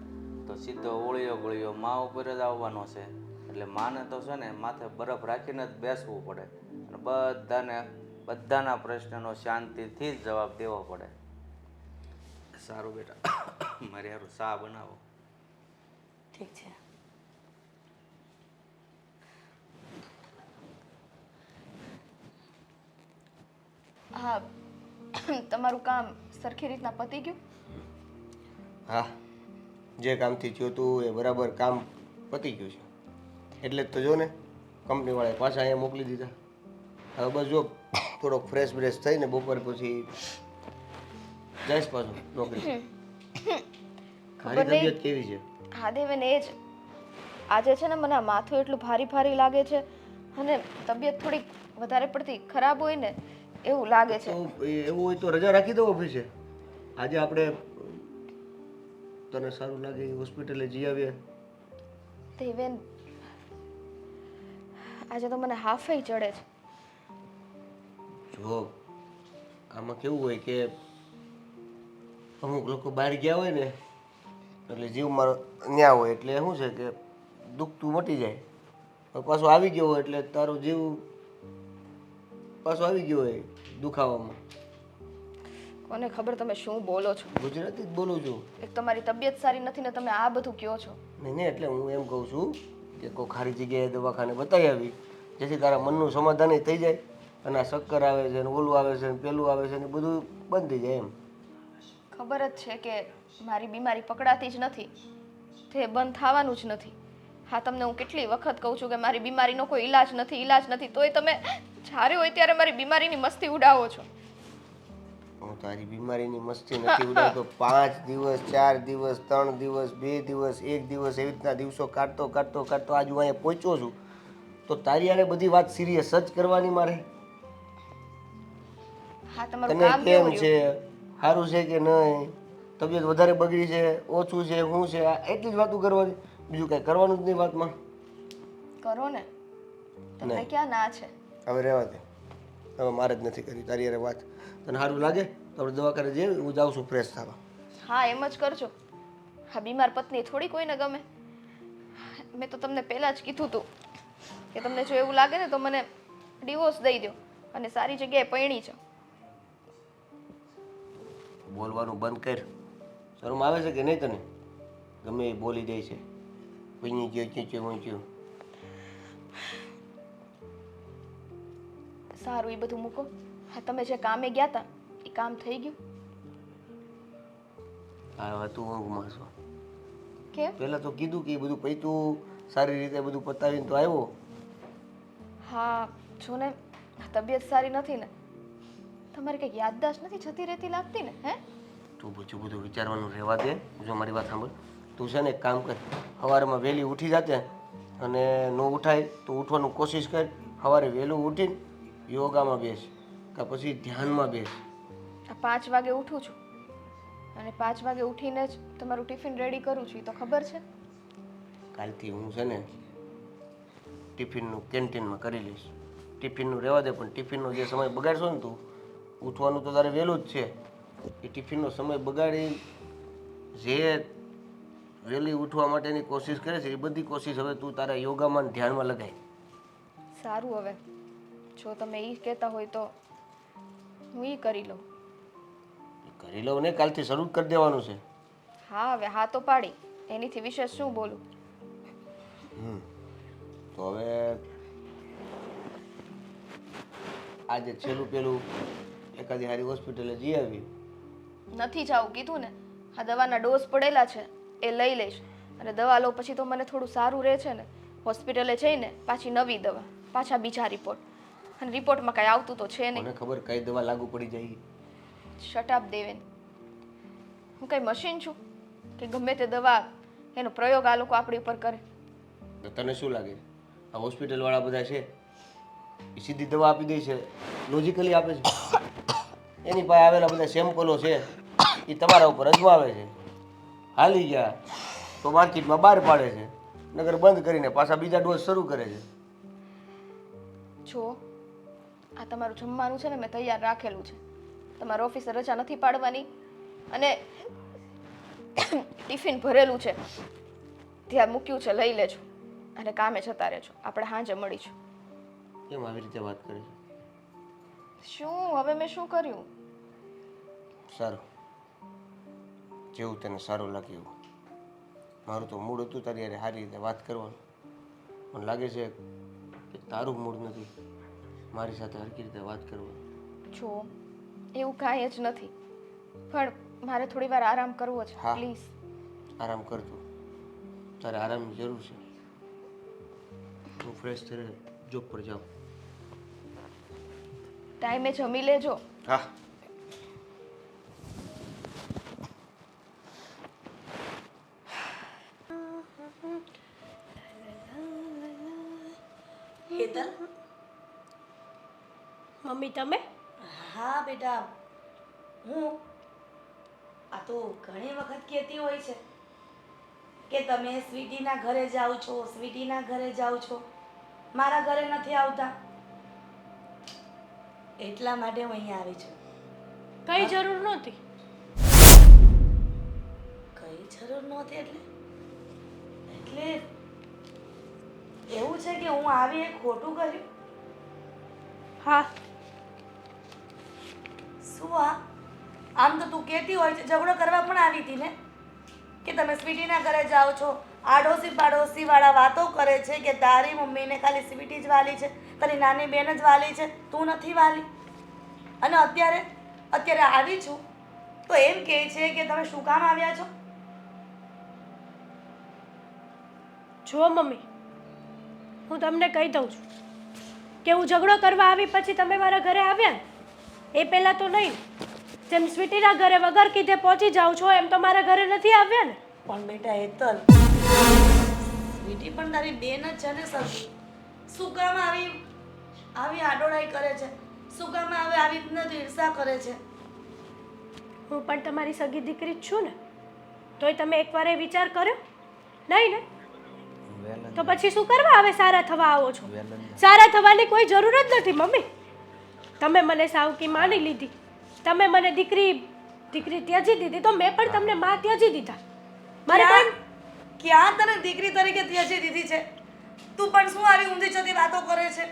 તો સીધો ઓળિયો ગળિયો મા ઉપર જ આવવાનો છે. એટલે માને તો છે ને માથે બરફ રાખીને જ બેસવું પડે અને બધાના પ્રશ્નનો શાંતિથી જ જવાબ દેવો પડે. સારું બેટા, મારે સારું ચા બનાવો. ઠીક છે. હા, તમારું કામ સરખી રીતના પતી ગયું? હા, જે કામથી થયું હતું એ બરાબર કામ પતી ગયું છે. એટલે જ તો જો ને કંપનીવાળાએ પાછા અહીંયા મોકલી દીધા. હવે બસ જો થોડોક ફ્રેશ બ્રેશ થઈને બપોર પછી જઈશ પાછું નોકરી. મારી નહીં. તબિયત કેવી છે? હા દેવેન, એ જ આજે છે ને મને આ માથું એટલું ભારી ભારી લાગે છે અને તબિયત થોડીક વધારે પડતી ખરાબ હોય ને એવું લાગે છે. તો એવું હોય તો રજા રાખી દો ઓફિસે. આજે આપણે તને સારું લાગે એ હોસ્પિટલે જઈ આવીએ. દેવેન, આજે તો મને હાફે ચડે છે. જો આમાં કેવું હોય કે અમુક લોકો બહાર ગયા હોય ને એટલે જીવ મારો ન્યા હોય એટલે શું છે કે દુખતું મટી જાય. હવે પાછો આવી ગયો હોય એટલે તારો જીવ પાછો આવી ગયો હોય દુખાવામાં. કોને ખબર તમે શું બોલો છો? ગુજરાતી જ બોલું છું. એક તમારી તબિયત સારી નથી ને તમે આ બધું કહો છો. નહીં નહીં, એટલે હું એમ કહું છું કે કોઈ ખારી જગ્યાએ દવાખાને બતાવી આવી જેથી તારા મનનું સમાધાન થઈ જાય અને આ શક્કર આવે છે ને ઓલું આવે છે ને પેલું આવે છે ને બધું બંધ થઈ જાય એમ. ખબર જ છે કે મારી બીમારી પકડાતી જ નથી, તે બંધ થવાનું જ નથી. હા, તમને હું કેટલી વખત કહું છું કે મારી બીમારીનો કોઈ ઈલાજ નથી, તોય તમે જ્યારે હોય ત્યારે મારી બીમારીની મસ્તી ઉડાવો છો. હું તારી બીમારીની મસ્તી નથી ઉડાવતો. 5 દિવસ 4 દિવસ 3 દિવસ 2 દિવસ 1 દિવસ એવી રીતના દિવસો કાઢતો આજ હું અહીંયા પહોંચ્યો છું તો તારી યારે બધી વાત સિરિયસ જ કરવાની મારે. હા, તમારું તને કામ કેમ કેવું છે, રહ્યું? સારું છે કે નહીં, તબિયત વધારે બગડી છે, ઓછું છે, શું છે, આ એટલી જ વાતો કરવાની, બીજું કાંઈ કરવાનું જ નહીં વાતમાં. કરો ને, તમને નહીં. ક્યાં ના છે? હવે રહેવા દે, હવે મારે જ નથી કરી તારી યારે વાત. તને સારું લાગે તો આપણે દવાખાને જઈએ, હું જાઉં છું ફ્રેશ થવા. હા, એમ જ કરજો. હા, બીમાર પત્ની થોડી કોઈને ગમે. મેં તો તમને પહેલાં જ કીધું હતું કે તમને જો એવું લાગે ને તો મને ડિવોર્સ દઈ દો અને સારી જગ્યાએ પરણી જાઓ. બોલવાનું બંધ કર. શરમ આવે છે કે નહીં તને? ગમે એ બોલી દે છે. પૈણી ગયો ચીચે વાંચ્યું. સારું, એ બધું મૂકો. હા, તમે જે કામે ગયા હતા એ કામ થઈ ગયું? હા, તું ઊંઘમાં છો. કેમ? પહેલાં તો કીધું કે એ બધું પૈતું સારી રીતે બધું પતાવીને તો આવ્યો. હા, જો ને તબિયત સારી નથી ને, તમારી કંઈક યાદદાસ્ત નથી જતી રહેતી લાગતી ને? હે, તું બધું વિચારવાનું રહેવા દે. જો મારી વાત સાંભળ, તું છે ને એક કામ કર, સવારમાં વહેલી ઉઠી જાતે અને ન ઉઠાય તો ઉઠવાનું કોશિશ કર. સવારે વહેલું ઉઠીને યોગામાં બેસ કે પછી ધ્યાનમાં બેસ. આ 5 વાગે ઉઠું છું અને 5 વાગે ઉઠીને જ તમારું ટિફિન રેડી કરું છું, એ તો ખબર છે. કાલથી હું છે ને ટિફિનનું કેન્ટીનમાં કરી લઈશ. ટિફિનનું રહેવા દે, પણ ટિફિનનો જે સમય બગાડશો ને તું, ઉઠવાનું તો તારે વહેલું જ છે, એ ટિફિનનો સમય બગાડી જે વહેલી ઉઠવા માટેની કોશિશ કરે છે એ બધી કોશિશ હવે તું તારા યોગામાં ને ધ્યાનમાં લગાય. સારું, હવે જો તમે એ કહેતા હોય તો હું એ કરી લઉં. કરી લઉં ને, કાલથી શરૂ જ કરી દેવાનું છે. હા, હવે હા તો પાડી, એનીથી વિશેષ શું બોલું. તો હવે આજે છેલ્લું પેલું એકાદી સારી હોસ્પિટલે જઈ આવી. નથી જાવું કીધું ને. આ દવાના ડોઝ પડેલા છે એ લઈ લઈશ અને દવા લો પછી તો મને થોડું સારું રહે છે ને. હોસ્પિટલે જઈને પાછી નવી દવા, પાછા બીજા રિપોર્ટ, અને રિપોર્ટમાં કાંઈ આવતું તો છે નહીં. મને ખબર કઈ દવા લાગુ પડી જાય. શટ અપ દેવેન, હું કઈ મશીન છું કે ગમે તે દવા એનો પ્રયોગ આ લોકો આપણી ઉપર કરે? તો તને શું લાગે આ હોસ્પિટલ વાળા બધા છે એ સીધી દવા આપી દે છે, લોજિકલી આપે છે? એની પાસે આવેલા બધા સેમ્પલો છે એ તમારા ઉપર અજમાવે છે, હાલી ગયા તો માર્કેટમાં બહાર પાડે છે, નગર બંધ કરીને પાછા બીજા ડોઝ શરૂ કરે છે. જો આ તમારું જમવાનું છે ને મેં તૈયાર રાખેલું છે, તમારા ઓફિસે રજા નથી પાડવાની અને ટિફિન ભરેલું છે ત્યાં મૂક્યું છે, લઈ લેજો અને કામે જતા રહેજો. આપણે સાંજે મળીશું. કેમ આવી રીતે વાત કરે છે? શું હવે મેં શું કર્યું? સારું, જેવું તને સારું લાગે એવું. મારું તો મૂડ હતું તારી યારે સારી રીતે વાત કરવાનું, પણ લાગે છે કે તારું મૂડ નથી મારી સાથે હરખી રીતે વાત કરવાની. જો એવું કાંઈ જ નથી, પણ મારે થોડી વાર આરામ કરવો છે. હા. પ્લીઝ. આરામ કરજો. તારે આરામની જરૂર છે. હું ફ્રેશ થઈને જોબ પર જાઉં. ટાઈમે જમી લેજો. હા. હેતલ, મમ્મી તમે હા બેટા, હું આ તો ઘણી વખત કહેતી હોય છે કે તમે સ્વીટીના ઘરે જાઓ છો, સ્વીટીના ઘરે જાઓ છો, મારા ઘરે નથી આવતા. એટલા માટે હું અહીંયા આવી છું. કઈ જરૂર નહોતી. કઈ જરૂર નહોતી એટલે એટલે એવું છે કે હું આવી એક ખોટું કર્યું? હા, શું આ? આમ તો તું કહેતી હોય છે ઝઘડો કરવા પણ આવી હતી ને, કે તમે સ્વીટીના ઘરે જાઓ છો, આડોશી પાડોશી વાળા વાતો કરે છે કે તારી મમ્મીને ખાલી સ્વીટી જ વાલી છે, તારી નાની બેન જ વાલી છે, તું નથી વાલી. અને અત્યારે આવી છું તો એમ કહે છે કે તમે શું કામ આવ્યા છો? જુઓ મમ્મી, હું તમને કહી દઉં છું કે હું ઝઘડો કરવા આવી પછી તમે મારા ઘરે આવ્યા ને, એ પહેલાં તો નહીં. જેમ સ્વીટીના ઘરે વગર કીધે પહોંચી જાઉં છો એમ તો મારા ઘરે નથી આવ્યા ને. પણ બેટા હેતલ, સ્વીટી પણ તારી બેન જ છે ને સગી. શું કામ આવી આડોડાઈ કરે છે? શું કામ આવી રીતના ઈર્ષા કરે છે? હું પણ તમારી સગી દીકરી જ છું ને, તોય તમે એકવાર એ વિચાર કર્યો નહીં ને? તો પછી શું કરવા હવે સારા થવા આવો છો? સારા થવાની કોઈ જરૂર જ નથી મમ્મી. તમે મને સાવકી માની લીધી, તમે મને દીકરી ત્યજી દીધી, તો મેં પણ તમને માં ત્યજી દીધા. મારે પણ ક્યાં તને દીકરી તરીકે ત્યજી દીધી છે? તું પણ શું આવી ઊંધી જતી વાતો કરે છે?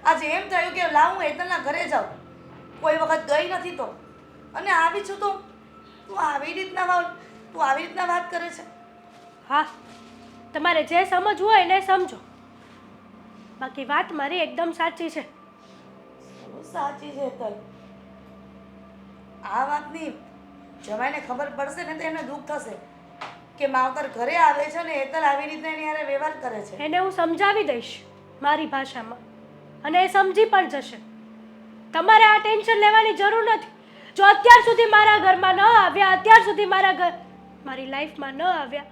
આજે એમ થયું કે લાવ હું હેતલના ઘરે જાઉં, કોઈ વખત ગઈ નથી તો, અને આવી છું તો તું આવી રીતના વાત કરે છે. હા, તમારે જે સમજવું હોય એને સમજો, બાકી વાત મારી એકદમ સાચી છે. સાચી છે હેતલ. આ વાતની જમાઈને ખબર પડશે ને તો એને દુઃખ થશે કે માવતર ઘરે આવે છે ને હેતલ આવી રીતે એની હારે વ્યવહાર કરે છે. એને હું સમજાવી દઈશ મારી ભાષામાં, અને એ સમજી પણ જશે. તમારે આ ટેન્શન લેવાની જરૂર નથી. જો અત્યાર સુધી મારા ઘરમાં ન આવ્યા, અત્યાર સુધી મારી લાઈફમાં ન આવ્યા,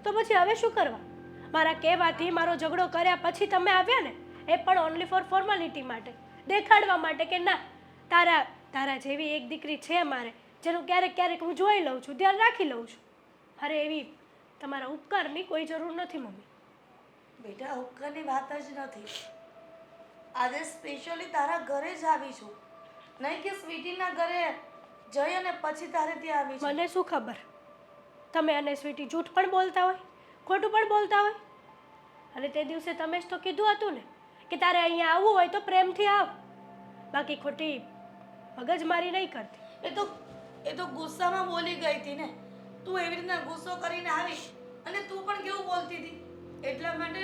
તો પછી હવે શું કરવા? મારા કહેવાથી મારો ઝઘડો કર્યા પછી તમે આવ્યા ને, એ પણ ઓનલી ફોર ફોર્માલિટી માટે, દેખાડવા માટે કે ના તારા જેવી એક દીકરી છે મારે, જેનું ક્યારેક હું જોઈ લઉં છું, ધ્યાન રાખી લઉં છું. અરે એવી તમારા ઉપકારની કોઈ જરૂર નથી મમ્મી. બેટા ઉપકારની વાત જ નથી. આજે સ્પેશિયલી તારા ઘરે જ આવી છું, નહીં કે સ્વીટીના ઘરે જઈ અને પછી તારે ત્યાં આવી છું. મને શું ખબર તમે અને સ્વીટી જૂઠ પણ બોલતા હોય, ખોટું પણ બોલતા હોય. અને તે દિવસે તમે જ તો કીધું હતું ને કે તારે અહીંયા આવવું હોય તો પ્રેમથી આવ, બાકી ખોટી મગજમારી નહીં કરતી. એ તો ગુસ્સામાં બોલી ગઈ હતી ને. તું એવી રીતના ગુસ્સો કરીને આવી અને તું પણ કેવું બોલતી હતી, એટલા માટે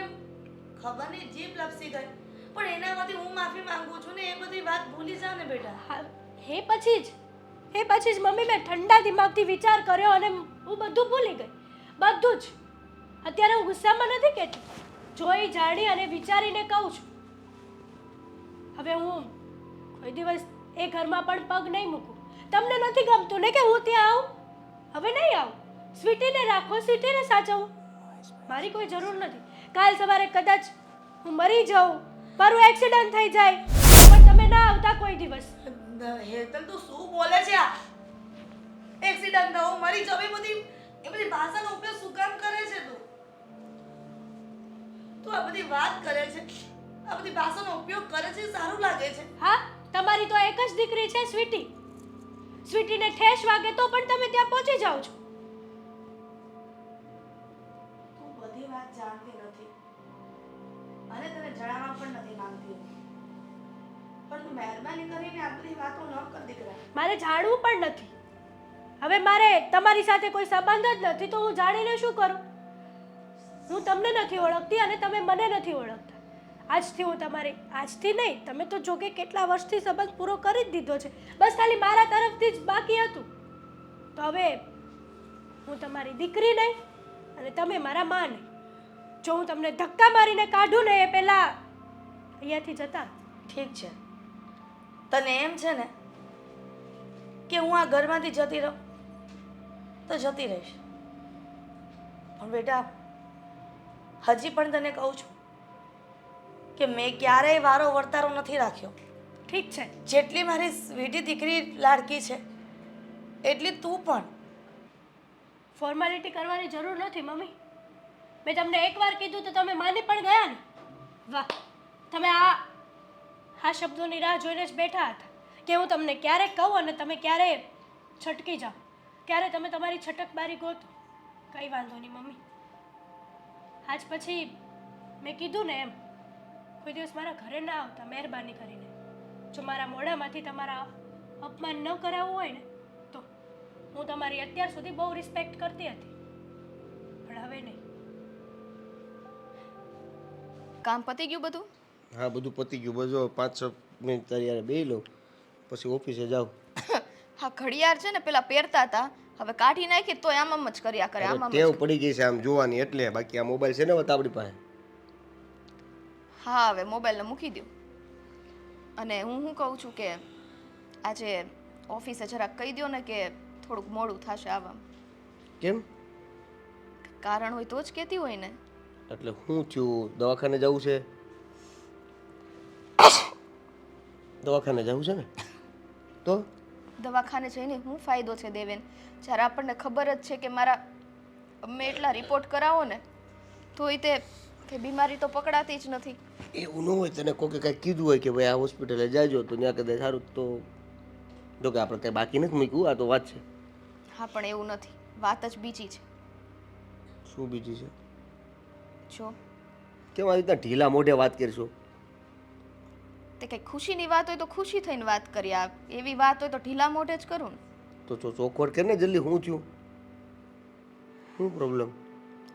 ખબર નહીં જીભ લપસી ગઈ. પણ એના માટે હું માફી માંગુ છું ને, એ બધી વાત ભૂલી જા ને બેટા. હા, એ પછી જ મમ્મી મેં ઠંડા દિમાગથી વિચાર કર્યો અને હું બધું ભૂલી ગઈ, બધું જ. અત્યારે હું ગુસ્સામાં નથી કહેતી, જોઈ જાણી અને વિચારીને કહું છું. હવે હું કોઈ દિવસ એ ઘરમાં પણ પગ નહીં મૂકું. તમને નથી ગમતું ને કે હું ત્યાં આવું? હવે નહીં આવું. સ્વીટીને રાખો, સ્વીટીને સાચવું, મારી કોઈ જરૂર નથી. કાલ સવારે કદાચ હું મરી જાઉં, મારું એક્સિડન્ટ થઈ જાય, પણ તમે ના આવતા કોઈ દિવસ. હેતલ તું શું બોલે છે? આ એક્સિડન્ટ થવું, મરી જવું, એ બધી ભાષાનો ઉપયોગ શું કામ કરે છે તું આ બધી વાત કરે છે, આ બધી ભાષાનો ઉપયોગ કરે છે, સારું લાગે છે? હા, તમારી તો એક જ દીકરી છે સ્વીટી. સ્વીટીને ઠેસ વાગે તો પણ તમે ત્યાં પહોંચી જાઓ છો. તું બધી વાત જાણતી નથી અને તને જણાવવા પણ નથી માંગતી, પણ તું મહેરબાની કરીને આ બધી વાતો ન કર દીકરા. મારે જાણવું પણ નથી. હવે મારે તમારી સાથે કોઈ સંબંધ જ નથી, તો હું જાણીને શું કરું? હું તમને નથી ઓળખતી અને તમે મને નથી ઓળખતા. આજથી નહીં, તમે તો જોકે કેટલા વર્ષથી સંબંધ પૂરો કરી જ દીધો છે, બસ ખાલી મારા તરફથી જ બાકી હતું. તો હવે હું તમારી દીકરી નહીં અને તમે મારા માં નહીં. જો હું તમને ધક્કા મારીને કાઢું ને એ પહેલા અહીંયાથી જતા. ઠીક છે, તને એમ છે ને કે હું આ ઘરમાંથી જતી રહું તો જતી રહીશ, પણ બેટા હજી પણ તને કહું છું કે મેં ક્યારેય વારો વર્તારો નથી રાખ્યો. ઠીક છે, જેટલી મારી સ્વીટી દીકરી લાડકી છે એટલી તું પણ. ફોર્માલિટી કરવાની જરૂર નથી મમ્મી. મેં તમને એકવાર કીધું તો તમે માની પણ ગયા ને. વાહ, તમે આ શબ્દોની રાહ જોઈને જ બેઠા હતા કે હું તમને ક્યારે કહું અને તમે ક્યારે છટકી જાઓ, ક્યારે તમે તમારી છટકબારી ગોતો. કંઈ વાંધો નહીં મમ્મી, આજ પછી મેં કીધું ને એમ કોઈ દિવસ મારા ઘરે ના આવતા મહેરબાની કરીને. જો મારા મોઢામાંથી તમારા અપમાન ન કરાવવું હોય ને તો હું તમારી અત્યાર સુધી બહુ રિસ્પેક્ટ કરતી હતી, પણ હવે નહીં. કામ પતી ગયું બધું? હા, બધું પતી ગયું. બધું 5-6 મિનિટ તારી યારે બેહી લો, પછી ઓફિસે જાઉં. હા, ઘડિયાળ છે ને પેલા પહેરતા હતા, હવે કાઢી નાખી તોય આમ જ કર્યા કરે. અરે, આમ ટેવ પડી ગઈ છે આમ જોવાની, એટલે. બાકી આ મોબાઈલ છે ને વતા આપણી પાસે. હા, હવે મોબાઈલને મૂકી દો. અને હું શું કહું છું કે આજે ઓફિસે જરાક કહી દો ને કે થોડુંક મોડું થશે આવવામાં. કેમ? કારણ હોય તો જ કહેતી હોય ને. એટલે શું થયું? દવાખાને જવું છે? દવાખાને જવું છે ને તો દવાખાને જઈને શું ફાયદો છે દેવેન, જ્યારે આપણને ખબર જ છે કે મારા અમે એટલા રિપોર્ટ કરાવો ને તોય તે કે બીમારી તો પકડાતી જ નથી. એવું ન હોય, તને કોકે કાંઈ કીધું હોય કે ભાઈ આ હોસ્પિટલે જાજો તો ત્યાં કદાચ સારું, તો જો કે આપણે કંઈ બાકી નથી મૂક્યું, આ તો વાત છે. હા, પણ એવું નથી, વાત જ બીજી છે. શું બીજી છે? જો કેમ આવી રીતના ઢીલા મોઢે વાત કરશો? તે કંઈ ખુશીની વાત હોય તો ખુશી થઈને વાત કરી, આ એવી વાત હોય તો ઢીલા મોઢે જ કરું ને. તો ચોખવટ કરીને જલ્દી. શું થયું? શું પ્રોબ્લેમ?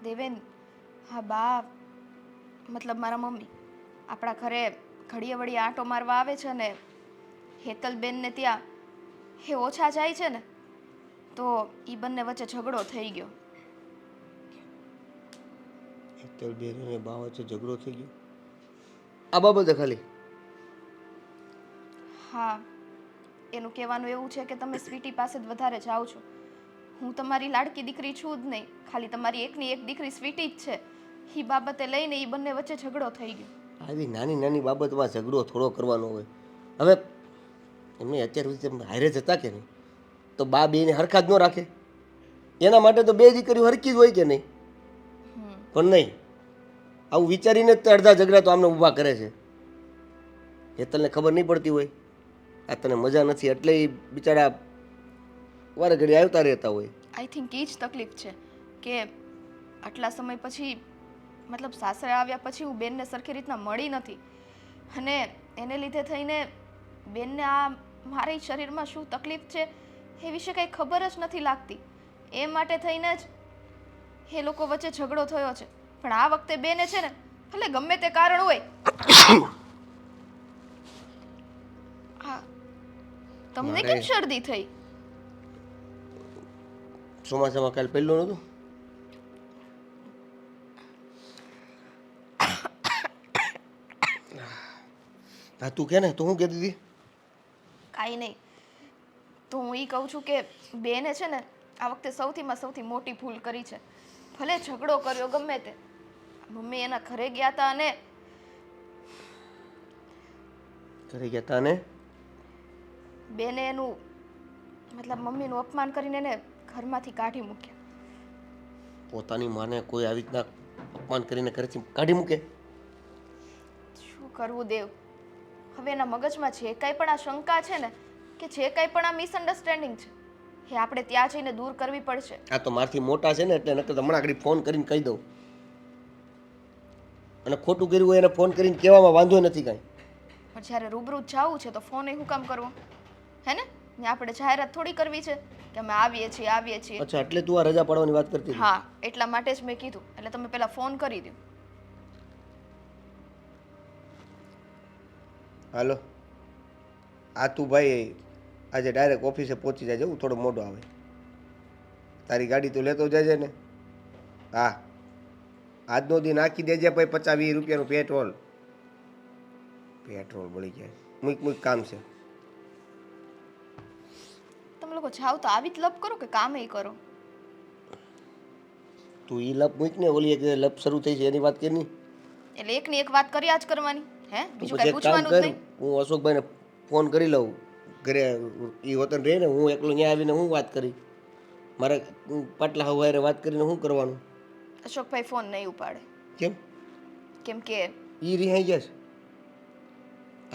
દેવેન, હા બા મતલબ મારા મમ્મી આપણા ઘરે ઘડીએ વળી આંટો મારવા આવે છે ને હેતલબેનને ત્યાં એ ઓછા જાય છે ને તો એ બંને વચ્ચે ઝઘડો થઈ ગયો. હેતલબેન અને બા વચ્ચે ઝઘડો થઈ ગયો આ બાબતે ખાલી? હા, એનું કહેવાનું એવું છે કે તમે સ્વીટી પાસે જ વધારે જાઓ છો. હું તમારી લાડકી દીકરી છું જ નહીં, ખાલી તમારી એકની એક દીકરી સ્વીટી જ છે. એ બાબતે લઈને એ બંને વચ્ચે ઝઘડો થઈ ગયો. આવી નાની નાની બાબતમાં ઝઘડો થોડો કરવાનો હોય? હવે એમને અત્યાર સુધી હારે જતા કે નહીં, તો બા બેને હરખા જ ન રાખે? એના માટે તો બે દીકરીઓ હરખી જ હોય કે નહીં? પણ નહીં, આવું વિચારીને જ અડધા ઝઘડા તો આમને ઊભા કરે છે. હેતલને ખબર નહીં પડતી હોય આ તને મજા નથી એટલે એ બિચારા વારે ઘડી આવતા રહેતા હોય. આઈ થિંક એ જ તકલીફ છે કે આટલા સમય પછી મતલબ સાસરે આવ્યા પછી હું બેનને સરખી રીતના મળી નથી અને એને લીધે થઈને બેનને આ મારી શરીરમાં શું તકલીફ છે એ વિશે કંઈ ખબર જ નથી લાગતી. એ માટે થઈને જ એ લોકો વચ્ચે ઝઘડો થયો છે. પણ આ વખતે બેને છે ને ભલે ગમે તે કારણ હોય. હા, તમને કેમ શરદી થઈ? ચોમાસામાં કાલ પહેલું નહોતું? હા, તું કે ને, તું શું કહેતી હતી? કાંઈ નહીં, તો હું એ કહું છું કે બેને છે ને આ વખતે સૌથી મોટી ભૂલ કરી છે. ભલે ઝઘડો કર્યો ગમે તે, મમ્મી એના ઘરે ગયા હતા અને ઘરે ગયા હતા અને બેને એનું મતલબ મમ્મીનું અપમાન કરીને એને ઘરમાંથી કાઢી મૂક્યા. પોતાની માને કોઈ આવી રીતના અપમાન કરીને ઘરેથી કાઢી મૂકે? શું કરવું દેવ, હવે એના મગજમાં જે કાંઈ પણ આ શંકા છે ને કે જે કાંઈ પણ આ મિસઅન્ડરસ્ટેન્ડિંગ છે એ આપણે ત્યાં જઈને દૂર કરવી પડશે. આ તો મારથી મોટા છે ને એટલે નકર હમણાં આગળ ફોન કરીને કહી દઉં, અને ખોટું કર્યું હોય એને ફોન કરીને કહેવામાં વાંધો નથી કાંઈ. પણ જ્યારે રૂબરૂ જવું છે તો ફોન એ શું કામ કરવો? હે ને આપણે જાહેરાત થોડી કરવી છે કે અમે આવીએ છીએ. અચ્છા, એટલે તું આ રજા પાડવાની વાત કરતી હતી? હા, એટલા માટે જ મેં કીધું. એટલે તમે પહેલા ફોન કરી દો. હાલો, આ તું ભાઈ આજે ડાયરેક્ટ ઓફિસે પહોંચી જાય, હું થોડો મોડો આવે. તારી ગાડી તો લેતો જજે ને. હા, આજનો દી નાખી દેજે પછી 50-20 રૂપિયાનું પેટ્રોલ. પેટ્રોલ બળી જાય. મૂક કામ છે. તમે લોકો જાઓ તો આવી જ લપ કરો કે કામ કરો? તું ઈ લપ મૂક ને, ઓલી એક લપ શરૂ થઈ છે એની વાત કરી ની. એટલે એકની એક વાત કર્યા જ કરવાની હે? બીજું પછી કઈ એક કામ પૂછવાનું જ કર, નહીં? હું અશોકભાઈને ફોન કરી લઉં ઘરે. એ વતન રહે ને, હું એકલો ત્યાં આવીને હું વાત કરી. મારે પાટલા હવારે વાત કરીને શું કરવાનું? અશોકભાઈ ફોન નહીં ઉપાડે. કેમ? કેમ કે ઈ રિહાઈ જશે.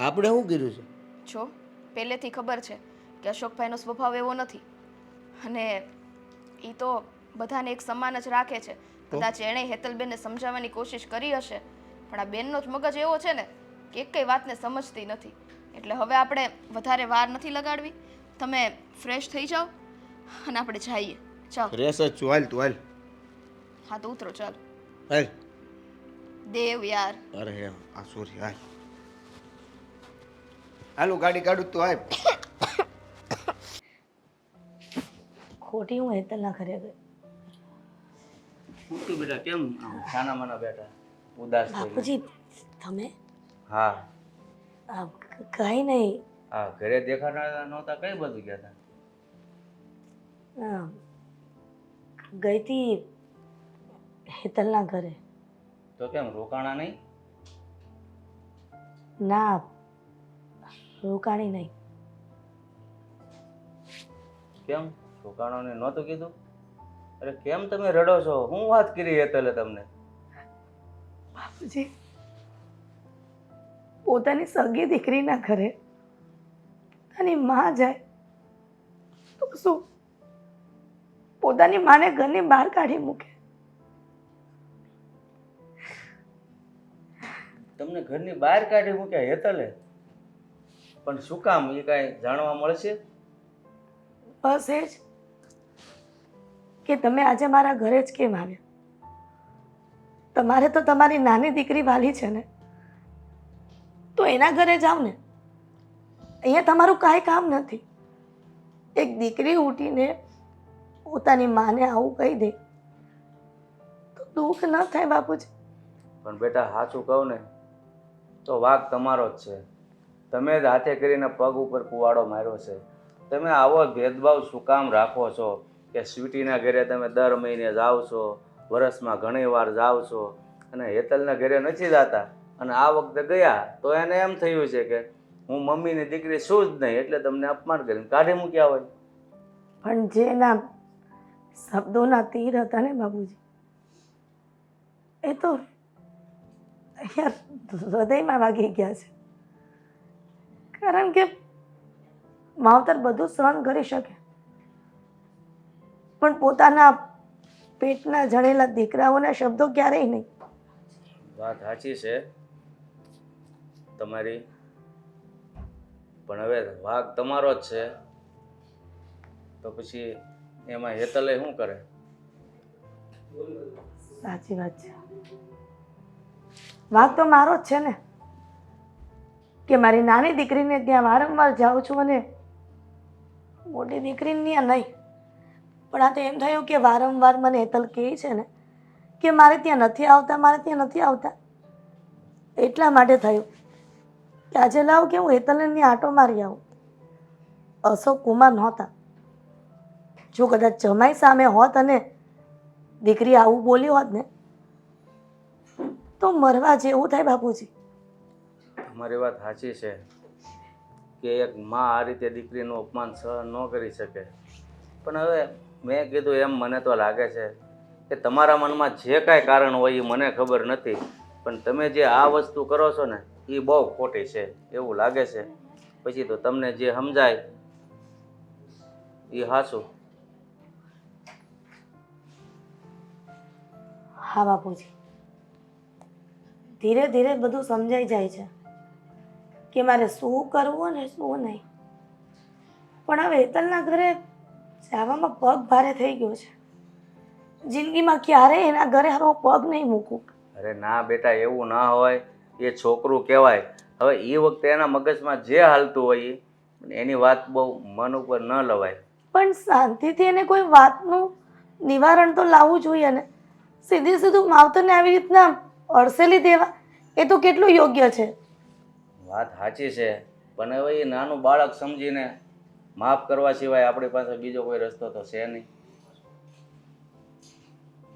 આપણે શું કર્યું છે? જો પહેલેથી ખબર છે કે અશોકભાઈનો સ્વભાવ એવો નથી, અને એ તો બધાને એક સમાન જ રાખે છે. કદાચ એણે હેતલબેનને સમજાવવાની કોશિશ કરી હશે, પણ આ બેનનો જ મગજ એવો છે ને કે એક કઈ વાતને સમજતી નથી. એટલે હવે આપણે વધારે વાર નથી લગાડવી. તમે ફ્રેશ થઈ જાઓ અને આપણે જઈએ. ચાલો. રેસ જ છું, હાલ તું હાલ. હા તો ઉતરો, ચાલો. હાલ. દેવ યાર. અરે એમ આ સોરી, હાલ. હાલું ગાડી કાઢું તું હાલ. ખોટી હું હેતલના ઘરે ગઈ. શું બેટા, કેમ આમ છાના માના બેટા ઉદાસ થઈ ગયા? બાપુજી તમે હા, કઈ નહીં. હા, ઘરે દેખાતા નહોતા, કઈ બધું ગયા હતા? ગઈ હતી હેતલના ઘરે. તો કેમ રોકાણા નહીં? ના, રોકાણી નહીં. કેમ રોકાણોને નહોતું કીધું? અરે કેમ તમે રડો છો? હું વાત કરી હેતલે તમને? બાપુજી, પોતાની સગી દીકરીના ઘરે પોતાની માં જાય તો શું પોતાની માને ઘરની બહાર કાઢી મૂકે? તમને ઘરની બહાર કાઢી મૂક્યા હેતલે? પણ શું કામ, એ કાંઈ જાણવા મળશે? બસ એ જ કે તમે આજે મારા ઘરે જ કેમ આવ્યા? તમારે તો તમારી નાની દીકરી વાલી છે ને, તો એના ઘરે જાઓ ને. અહીંયા તમારું કાંઈ કામ નથી. એક દીકરી ઉઠીને પોતાની માને આવું કહી દે તો દુઃખ ન થાય બાપુજી? પણ બેટા સાચું કહું ને તો વાંક તમારો જ છે. તમે જ હાથે કરીને પગ ઉપર કુવાડો માર્યો છે. તમે આવો ભેદભાવ શું કામ રાખો છો કે સ્વીટીના ઘરે તમે દર મહિને જાઓ છો, વર્ષમાં ઘણી વાર જાઓ છો, અને હેતલના ઘરે નથી જતા, અને આ વખતે ગયા તો એને એમ થયું છે કે હું મમ્મીની દીકરી છું જ નહીં, એટલે તમને અપમાન કરીને કાઢી મૂક્યા હોય. પણ જે એના શબ્દોના તીર હતા ને બાબુજી, એ તો અહીંયા હૃદયમાં વાગી ગયા છે. કારણ કે માવતર બધું સહન કરી શકે, પણ પોતાના પેટના જણેલા દીકરાઓના શબ્દો ક્યારેય નહીં. વાત સાચી છે તમારી, પણ હવે વાંક તમારો જ છે, તો પછી એમાં હેતલે શું કરે? સાચી વાત છે. વાંક તો મારો જ છે ને, કે મારી નાની દીકરીને ત્યાં વારંવાર જાઉં છું અને મોટી દીકરીને ત્યાં નહીં. પણ આ તો એમ થયું કે વારંવાર મને હેતલ કહે છે ને કે મારે ત્યાં નથી આવતા, મારે ત્યાં નથી આવતા, એટલા માટે થયું કે આજે લાવ કે હું હેતલને ત્યાં આંટો મારી આવું. અશોક કુમાર નહોતા. જો કદાચ જમાઈ સામે હોત અને દીકરી આવું બોલી હોત ને તો મરવા જેવું થાય બાપુજી. તમારી વાત સાચી છે કે એક માં આ રીતે દીકરીનું અપમાન સહન ન કરી શકે, પણ હવે મેં કીધું એમ મને તો લાગે છે કે તમારા મનમાં જે કાંઈ કારણ હોય એ મને ખબર નથી, પણ તમે જે આ વસ્તુ કરો છો ને એ બહુ ખોટી છે એવું લાગે છે. પછી તો તમને જે સમજાય એ હાચું. હા બાપુજી, ધીરે ધીરે બધું સમજાઈ જાય છે કે મારે શું કરવું ને શું નહીં. પણ હવે હેતલના ઘરે જવામાં પગ ભારે થઈ ગયો છે. જિંદગીમાં ક્યારેય એના ઘરે હવે હું પગ નહીં મૂકું. અરે ના બેટા, એવું ના હોય. એ છોકરું કહેવાય. હવે એ વખતે એના મગજમાં જે હાલતું હોય એની વાત બહુ મન ઉપર ન લવાય. પણ શાંતિથી એને કોઈ વાતનું નિવારણ તો લાવવું જોઈએ ને. સીધું માવતરને આવી રીતના અડસેલી દેવા એ તો કેટલું યોગ્ય છે. વાત સાચી છે, પણ હવે એ નાનું બાળક સમજીને માફ કરવા સિવાય આપણી પાસે બીજો કોઈ રસ્તો તો છે નહીં.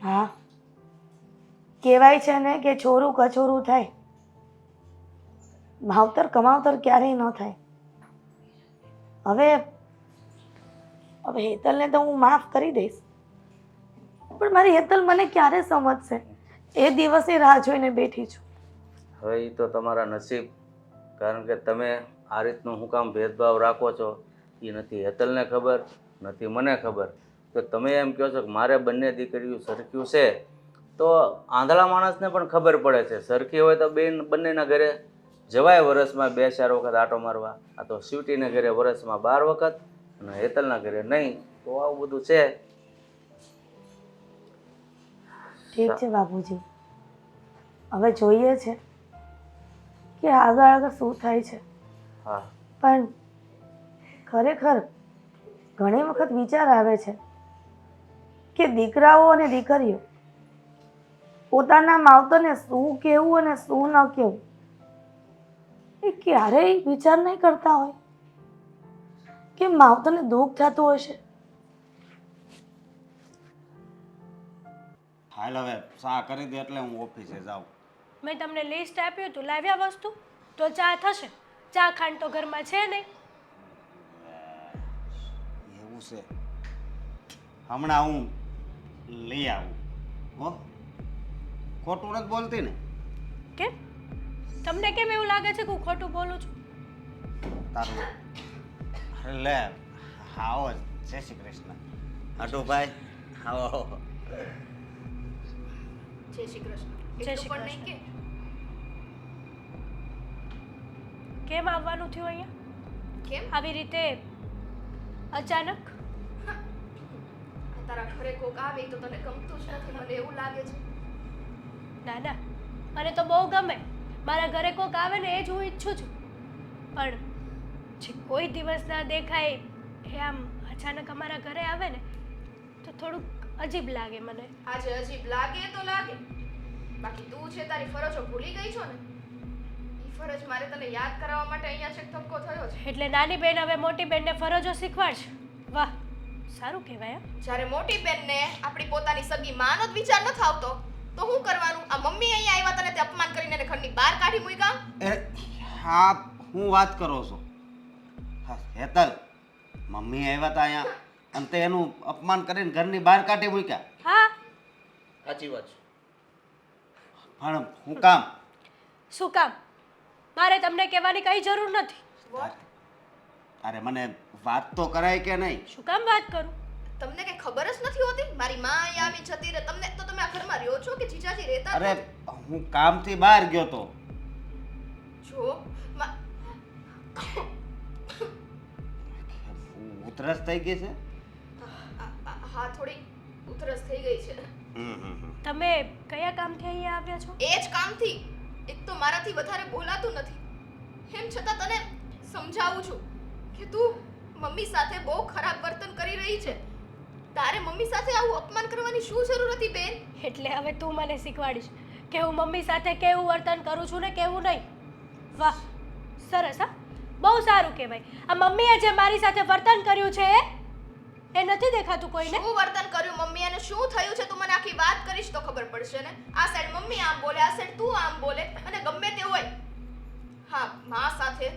હા, કહેવાય છે ને કે છોરું કછોરું થાય, માવતર કમાવતર ક્યારેય ન થાય. હવે હેતલને તો હું માફ કરી દઈશ, પણ મારી હેતલ મને ક્યારે સમજશે એ દિવસે રાહ જોઈને બેઠી છું. હવે એ તો તમારા નસીબ, કારણ કે તમે આ રીતનું હું કામ ભેદભાવ રાખો છો એ નથી હેતલને ખબર, નથી મને ખબર. તો તમે એમ કહો છો કે મારે બંને દીકરીઓ સરખ્યું છે, તો આંધળા માણસને પણ ખબર પડે છે સરખી હોય તો બંનેના ઘરે જવાય વરસમાં 2-4 વખત આંટો મારવા. આ તો સ્વીટીના ઘરે વરસમાં 12 વખત અને હેતલના ઘરે નહીં, તો આવું બધું છે. ઠીક છે બાપુજી, હવે જોઈએ છે કે આગળ શું થાય છે. હા, પણ ખરેખર ઘણી વખત વિચાર આવે છે કે દીકરાઓ અને દીકરીઓ પોતાના માવતરને શું કહેવું અને શું ન કહેવું એ ક્યારેય વિચાર નહીં કરતા હોય કે માવતરને દુઃખ થતું હશે. હાલ હવે સા કરી દે એટલે હું ઓફિસે જાઉં. મેં તમને લિસ્ટ આપ્યું હતું, લાવ્યા વસ્તુ તો ચા થશે. ચા ખાંડ તો ઘરમાં છે નહીં. એવું છે, હમણાં હું લઈ આવું. હો, ખોટું નથી બોલતી ને? કેમ તમને કેમ એવું લાગે છે કે હું ખોટું બોલું છું? તારું લે આવો જય શ્રી કૃષ્ણ. હાટુભાઈ આવો. જય શ્રી કૃષ્ણ. જય શ્રી એટલું પણ નહીં કે કેમ આવવાનું થયું અહીંયા? કેમ આવી રીતે અચાનક? તારા ઘરે કોક આવે તો તને ગમતું જ નથી, મને એવું લાગે છે. ના ના, મને તો બહુ ગમે. મારા ઘરે કોક આવે ને એ જ હું ઈચ્છું છું. પણ જે કોઈ દિવસ ના દેખાય એ આમ અચાનક અમારા ઘરે આવે ને તો થોડુંક અજીબ લાગે મને. આજે અજીબ લાગે તો લાગે, બાકી તું છે તારી ફરજો ભૂલી ગઈ છો ને. ઈ ફરજ મારે તને યાદ કરાવવા માટે અહીંયા છેક ધક્કો થયો છે. એટલે નાની બેન હવે મોટી બેનને ફરજો શીખવાડશે. વાહ, સારું કહેવાય. જ્યારે મોટી બેનને આપણી પોતાની સગી માનો જ વિચાર ન આવતો તો શું કરવાનું? આ મમ્મી અહીંયા આવ્યા તને તે અપમાન કરીને એને ઘરની બહાર કાઢી મૂક્યા. હા, હું વાત કરો છો હેતલ? મમ્મી આવ્યા હતા અહીંયા અને તે એનું અપમાન કરીને ઘરની બહાર કાઢી મૂક્યા? હા, સાચી વાત છે. પણ હું કામ? શું કામ? મારે તમને કહેવાની કઈ જરૂર નથી. અરે મને વાત તો કરાય કે નહીં? શું કામ વાત કરું? તમને કઈ ખબર જ નથી હોતી? મારી માં અહીંયા આવી જતી રહે, તમને તો તમે આ ઘરમાં રહ્યો છો કે જીજાજી રહેતા? અરે હું કામથી બહાર ગયો તો. જો ઉધરસ થઈ ગઈ છે? હા, થોડી ઉધરસ થઈ ગઈ છે. તમે કયા કામથી અહીંયા આવ્યા છો? એ જ કામથી. એક તો મારાથી વધારે બોલાતું નથી, એમ છતાં તને સમજાવું છું કે તું મમ્મી સાથે બહુ ખરાબ વર્તન કરી રહી છે. તારે મમ્મી સાથે આવું અપમાન કરવાની શું જરૂર હતી બેન? એટલે હવે તું મને શીખવાડીશ કે હું મમ્મી સાથે કેવું વર્તન કરું છું ને કેવું નહીં. વાહ, સરસ. હા, બહુ સારું કહેવાય. આ મમ્મીએ જે મારી સાથે વર્તન કર્યું છે એ નથી દેખાતું કોઈને? શું વર્તન કર્યું મમ્મી અને શું થયું છે તું મને આખી વાત કરીશ તો ખબર પડશે ને. આ સાઈડ મમ્મી આમ બોલે, આ સાઈડ તું આમ બોલે, અને ગમે તે હોય, હા, માં સાથે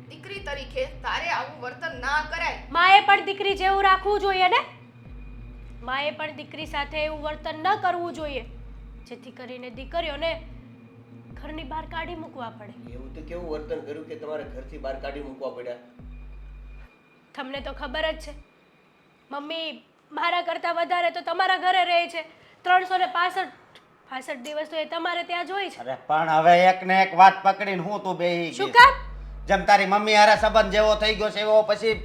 દીકરી તરીકે તારે આવું વર્તન ના કરાય. માએ પણ દીકરી જેવું રાખવું જોઈએ ને. માએ પણ દીકરી સાથે એવું વર્તન ન કરવું જોઈએ જેથી કરીને દીકરીઓને ઘરની બહાર કાઢી મૂકવા પડે. એવું તો કેવું વર્તન કર્યું કે તમારે ઘરથી બહાર કાઢી મૂકવા પડ્યા? તમને તો ખબર જ છે, મમ્મી મારા કરતાં વધારે તો તમારા ઘરે રહે છે. 365 દિવસ તો એ તમારે ત્યાં જોઈ છે. અરે પણ હવે એક ને એક વાત પકડીને હું તું બેહી શું ગઈ. કામ? જેમ તારી મમ્મી હારે સંબંધ જેવો થઈ ગયો છે એવો પછી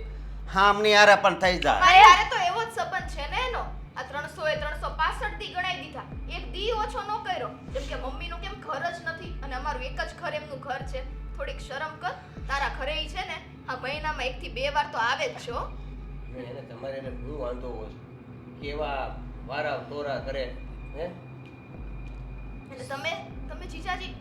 હામની હારે પણ થઈ જાય. મારી હારે તો એવો જ સંબંધ છે ને એનો. આ 300 એ 365 દી ગણાઈ દીધા, એક દી ઓછો ન કર્યો. જેમ કે મમ્મીનું કેમ ઘર જ નથી અને અમારું એક જ ઘર એમનું ઘર છે. થોડીક શરમ કર. તારા ઘરે ઈ છે ને આ મહિનામાં 1 થી 2 વાર તો આવે જ છો. એને તમારે એને શું વાંધો હોય? કેવા વારા તોરા કરે હે એટલે તમે જીજાજી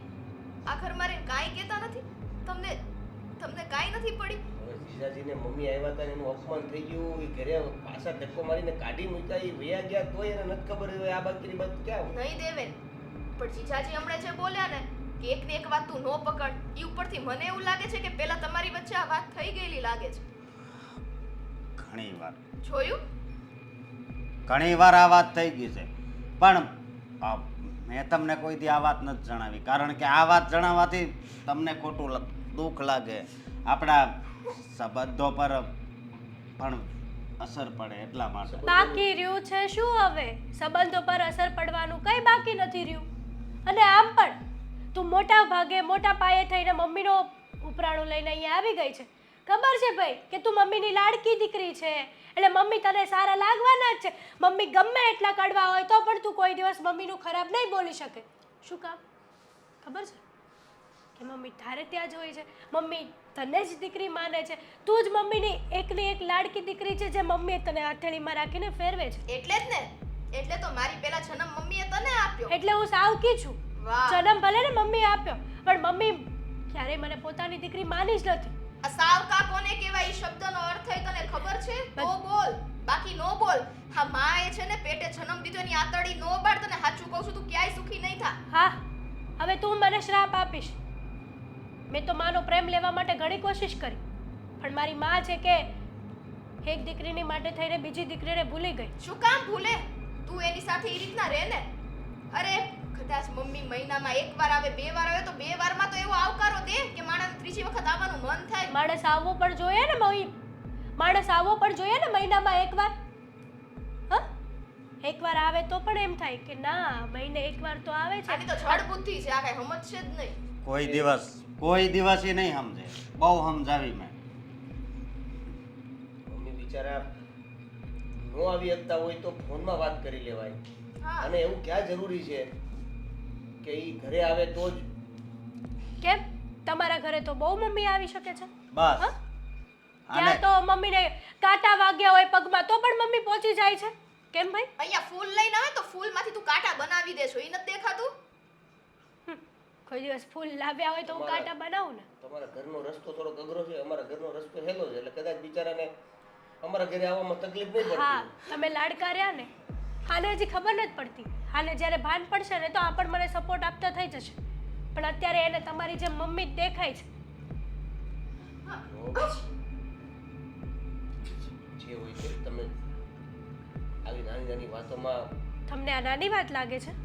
આ ઘર મારે કાંઈ કહેતા નથી? તમને કાંઈ નથી પડી? હવે જીજાજીને મમ્મી આવ્યા હતા ને એનું અપમાન થઈ ગયું, એ ઘરે પાછા ધક્કો મારીને કાઢી મૂક્યા, એ વયા ગયા તોય એને નથી ખબર હોય આ બાકીની વાત ક્યાં હોય. નહીં દેવેન, પણ જીજાજી હમણાં જે બોલ્યા ને કે એકને એક વાત તું નો પકડ, એ ઉપરથી મને એવું લાગે છે કે પેલા તમારી વચ્ચે આ વાત થઈ ગયેલી લાગે છે. ઘણી વાર જોયું? ઘણી વાર આ વાત થઈ ગઈ છે, પણ મેં તમને કોઈ દી આ વાત નથી જણાવી, કારણ કે આ વાત જણાવવાથી તમને ખોટું દુઃખ લાગે, આપણા સંબંધો પર પણ અસર પડે એટલા માટે. બાકી રહ્યું છે શું હવે? સંબંધો પર અસર પડવાનું કંઈ બાકી નથી રહ્યું. અને આમ પણ તું મોટા ભાગે મોટા પાયે થઈને મમ્મીનો ઉપરાણું લઈને અહીંયા આવી ગઈ છે. ખબર છે ભાઈ કે તું મમ્મીની લાડકી દીકરી છે, એટલે મમ્મી તને સારા લાગવાના જ છે. મમ્મી ગમે એટલા કડવા હોય તો પણ તું કોઈ દિવસ મમ્મીનું ખરાબ નહીં બોલી શકે. શું કામ ખબર છે? કે મમ્મી તારે ત્યાં જ હોય છે, મમ્મી તને જ દીકરી માને છે, તું જ મમ્મીની એકની એક લાડકી દીકરી છે જે મમ્મીએ તને હથેળીમાં રાખીને ફેરવે છે. એટલે જ ને, એટલે તો મારી પેલા જન્મ મમ્મીએ તને આપ્યો. એટલે હું સાવકી છું. વાહ! જન્મ ભલે ને મમ્મીએ આપ્યો, પણ મમ્મી ક્યારેય મને પોતાની દીકરી માની જ નથી. આ સાવકા કોને કહેવાય? એ શબ્દનો અર્થ તને ખબર છે? તો બોલ, બાકી નો બોલ. હા, માં એ છે ને પેટે જન્મ દીધો ની આતડી નો બાળ. તને સાચું કહું છું, તું ક્યાંય સુખી નહીં થા. હા, હવે તું મને શ્રાપ આપીશ. મેં તો માનો પ્રેમ લેવા માટે ઘણી કોશિશ કરી, પણ મારી માં છે કે એક દીકરીની માટે થઈને બીજી દીકરીને ભૂલી ગઈ. શું કામ ભૂલે? તું એની સાથે એ રીતના રહે ને. અરે કદાચ મમ્મી મહિનામાં એક વાર આવે, 2 વાર આવે, તો 2 વારમાં તો એવો આવકારો દે કે માણસ ત્રીજી વખત આવવાનું મન થાય. માણસ આવવો પણ જોઈએ ને માણસ આવવો પણ જોઈએ ને મહિનામાં એકવાર. હા, એકવાર આવે તો પણ એમ થાય કે ના, મહિને એકવાર તો આવે છે. આની તો જડ બુદ્ધિ છે, આ કઈ સમજશે જ નહીં. કોઈ દિવસ એ નહીં સમજે, બહુ સમજાવી મેં. મમ્મી બિચારા નો આવી શકતા હોય તો ફોનમાં વાત કરી લેવાય. હા. અને એવું ક્યાં જરૂરી છે કે ઈ ઘરે આવે તો જ? કેમ તમારા ઘરે તો બહુ મમ્મી આવી શકે છે. બસ. હા? અને ત્યાં તો મમ્મીને કાંટા વાગ્યા હોય પગમાં તો પણ મમ્મી પહોંચી જાય છે. કેમ ભાઈ? અહીંયા ફૂલ લઈને આવે તો ફૂલમાંથી તું કાંટા બનાવી દેશો, એ નથી દેખાતું? કોઈ દિવસ ફૂલ લાવ્યા હોય તો હું કાંટા બનાવું ને. તમારા ઘરનો રસ્તો થોડોક અઘરો છે, અમારા ઘરનો રસ્તો હેલો છે, એટલે કદાચ બિચારાને અમારા ઘરે આવવામાં તકલીફ નહીં હા, પડતી. તમે લાડકા રહ્યા ને, આને હજી ખબર નથી પડતી. આને જ્યારે ભાન પડશે ને તો આ પણ મને સપોર્ટ આપતા થઈ જશે, પણ અત્યારે એને તમારી જેમ મમ્મી જ દેખાય છે. જે હોય છે તમે આવી નાની નાની વાતોમાં તમને આ નાની વાત લાગે છે?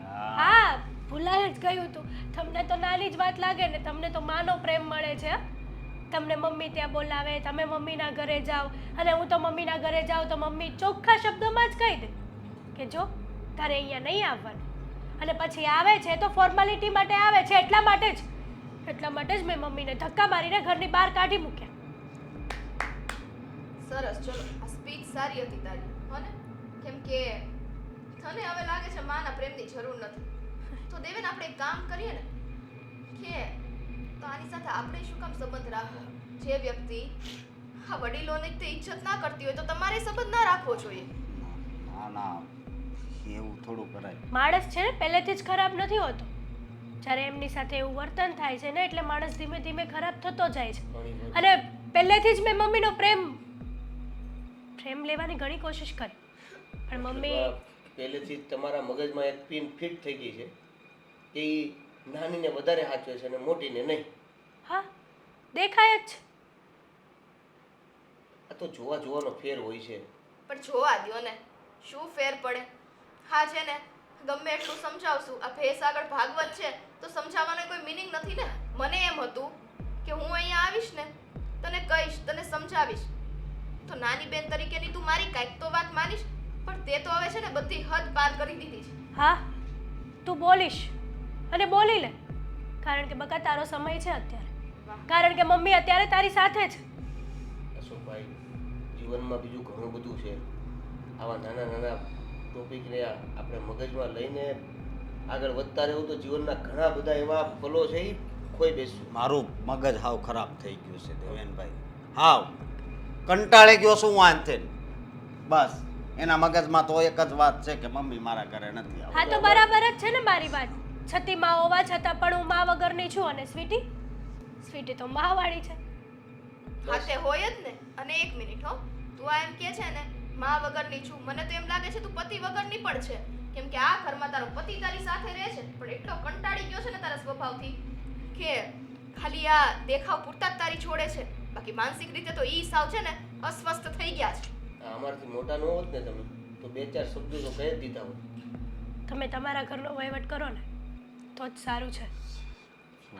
હા, હા, ભૂલાય જ ગયું હતું. તમને તો નાની જ વાત લાગે ને, તમને તો માનો પ્રેમ મળે છે. હા? તમને મમ્મી ત્યાં બોલાવે, તમે મમ્મીના ઘરે જાઓ, અને હું તો મમ્મીના ઘરે જાઉં તો મમ્મી ચોખ્ખા શબ્દોમાં જ કહી દે કે જો તારે અહીંયા નહીં આવવાનું. અને પછી આવે છે તો ફોર્માલિટી માટે આવે છે, એટલા માટે જ મેં મમ્મીને ધક્કા મારીને ઘરની બહાર કાઢી મૂક્યા. સરસ, ચલો આ સ્પીચ સારી હતી તારી, હો ને? કેમ કે તને હવે લાગે છે માના પ્રેમની જરૂર નથી. તો દેવેન, આપણે એક કામ કરીએ ને કે તો આની સાથે આપણે શું કામ સંબંધ રાખવો? જે વ્યક્તિ આ વડીલોની તે ઇજ્જત ના કરતી હોય તો તમારે સંબંધ ના રાખવો જોઈએ. ના, એવું થોડું કરાય. માણસ છે ને પહેલેથી જ ખરાબ નથી હોતો. જ્યારે એમની સાથે એવું વર્તન થાય છે ને એટલે માણસ ધીમે ધીમે ખરાબ થતો જાય છે. અને પહેલેથી જ મેં મમ્મીનો પ્રેમ લેવાની ઘણી કોશિશ કરી, પણ મમ્મી પહેલેથી જ તમારા મગજમાં એક પિન ફિટ થઈ ગઈ છે કે ઈ નાનીને વધારે સાચવે છે અને મોટીને નહીં. હા, દેખાય જ છે. આ તો જોવાનો ફેર હોય છે. પણ જોવા દ્યો ને, શું ફેર પડે? હા છે ને, ગમે એટલું સમજાવશું, આ ભેસ આગળ ભાગવત છે તો સમજાવવાનો કોઈ મિનિંગ નથી ને. મને એમ હતું કે હું અહીંયા આવીશ ને, તને કહીશ, તને સમજાવીશ, તો નાની બેન તરીકેની તું મારી કાંઈક તો વાત માનીશ. પણ તે તો હવે છે ને બધી હદ પાર કરી દીધી છે. હા, તું બોલીશ અને બોલી લે, કારણ કે બકા તારો સમય છે અત્યારે, કારણ કે મમ્મી અત્યારે તારી સાથે છે. અશોકભાઈ, જીવનમાં બીજું ઘણું બધું છે. આવા નાના નાના ટોપિકને આપણે મગજમાં લઈને આગળ વધતા રહેવું તો જીવનના ઘણા બધા એવા પલો છે એ ખોઈ બેસશું. મારું મગજ હાવ ખરાબ થઈ ગયું છે દેવેનભાઈ, હાવ કંટાળી ગયો છું હું આનથી. બસ એના મગજમાં તો એક જ વાત છે કે મમ્મી મારા ઘરે નથી આવતી. હા તો બરાબર જ છે ને મારી વાત. છતી માં હોવા છતાં પણ હું માં વગરની છું અને સ્વીટી તો માં વાળી છે. હા તે હોય જ ને. અને એક મિનિટ હો, તું આ એમ કે છે ને માં વગરની છું, મને તો એમ લાગે છે તું પતિ વગરની પણ છે. કેમ કે આ ઘરમાં તારો પતિ તારી સાથે રહે છે પણ એટલો કંટાળી ગયો છે ને તારા સ્વભાવથી કે ખાલી આ દેખાવ પૂરતા જ તારી છોડે છે. બાકી માનસિક રીતે તો ઈ સાવ છે ને અસ્વસ્થ થઈ ગયા છે. અમારથી મોટા ન હોત ને તમે તો 2-4 શબ્દો તો કહી જ દીધા હોત. તમે તમારા ઘરનો વહીવટ કરો ને તો જ સારું છે.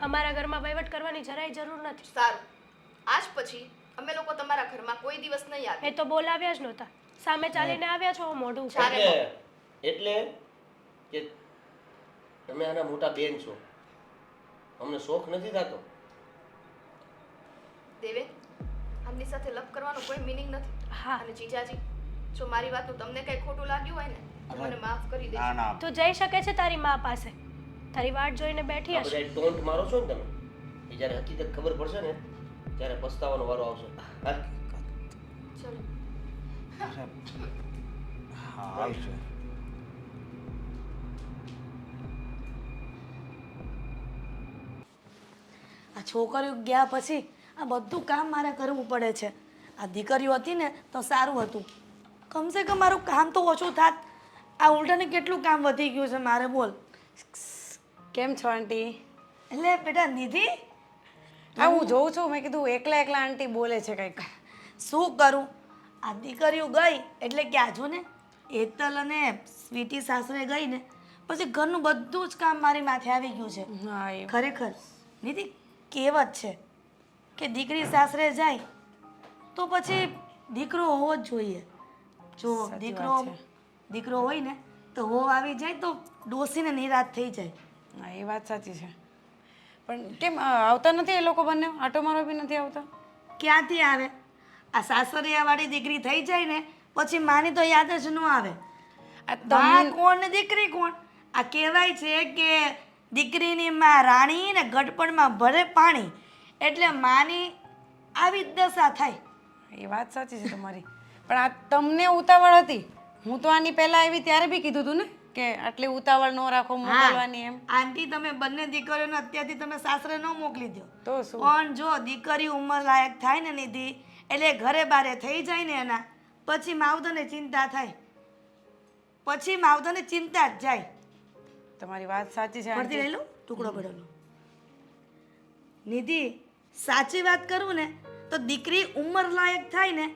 અમારા ઘરમાં વહીવટ કરવાની જરાય જરૂર નથી. સારું, આજ પછી અમે લોકો તમારા ઘરમાં કોઈ દિવસ નહીં આવે. એ તો બોલાવ્યા જ નહોતા, સામે ચાલીને આવ્યા છો મોઢું ઉપર. એટલે કે તમે આના મોટા બેન છો, અમને શોખ નથી થતો. દેવે, આમની સાથે લપ કરવાનો કોઈ મિનિંગ નથી. હા. અને જીજાજી, જો મારી વાતનું તમને કઈ ખોટું લાગ્યું હોય ને તો મને માફ કરી ના દેજો. ના તું જઈ શકે છે તારી માં પાસે. તારી વાટ જોઈને બેઠી આ હશે. બધા ટોન્ટ મારો છો ને તમે, એ જ્યારે હકીકત ખબર પડશે ને ત્યારે પસ્તાવાનો વારો આવશે. હાલ. ચલો. હા આવશે. આ છોકરીઓ ગયા પછી આ બધું કામ મારે કરવું પડે છે. આ દીકરીઓ હતી ને તો સારું હતું, કમસે કમ મારું કામ તો ઓછું થાત. આ ઉલટાને કેટલું કામ વધી ગયું છે મારે, બોલ. કેમ છો આંટી? એટલે બેટા નિધિ, હા હું જોઉં છું, મેં કીધું એકલા એકલા આંટી બોલે છે કંઈક. શું કરું? આ દીકરીઓ ગઈ એટલે ક્યાં જો ને હેતલ અને સ્વીટી સાસરે ગઈ ને પછી ઘરનું બધું જ કામ મારી માથે આવી ગયું છે. હા એ ખરેખર નિધિ, કહેવત છે કે દીકરી સાસરે જાય તો પછી દીકરો હોવો જ જોઈએ. જો સાચી વાત છે. દીકરો હોય ને તો હોવ આવી જાય તો ડોસીને નિરાશ થઈ જાય. હા એ વાત સાચી છે. પણ કેમ આવતા નથી એ લોકો બંને? આટો મારવા બી નથી આવતા? ક્યાંથી આવે? આ સાસરિયાવાળી દીકરી થઈ જાય ને પછી માની તો યાદ જ ન આવે. આ બા કોણ ને દીકરી કોણ? આ કહેવાય છે કે દીકરીની માં રાણી ને ગડપણમાં ભરે પાણી. એટલે માની આવી જ દશા થાય. એ વાત સાચી છે તમારી. પણ આ તમને ઉતાવળ હતી. હું તો આની પહેલા આવી ત્યારે બી કીધું હતું ને કે આટલી ઉતાવળ ન રાખો મોકલવાની એમ. આંટી, તમે બંને દીકરીઓને અત્યારથી તમે સાસરે ન મોકલી દો. તો શું? પણ જો દીકરી ઉંમર લાયક થાય ને નિધિ, એટલે ઘરે બારે થઈ જાય ને એના પછી માવતરને ચિંતા થાય. પછી માવતરને ચિંતા જ જાય. તમારી વાત સાચી છે પડતી આંટી. રહેલું ટુકડો પડેલો. નિધિ, સાચી વાત કરું ને તો દીકરી ઉંમર લાયક થાય ને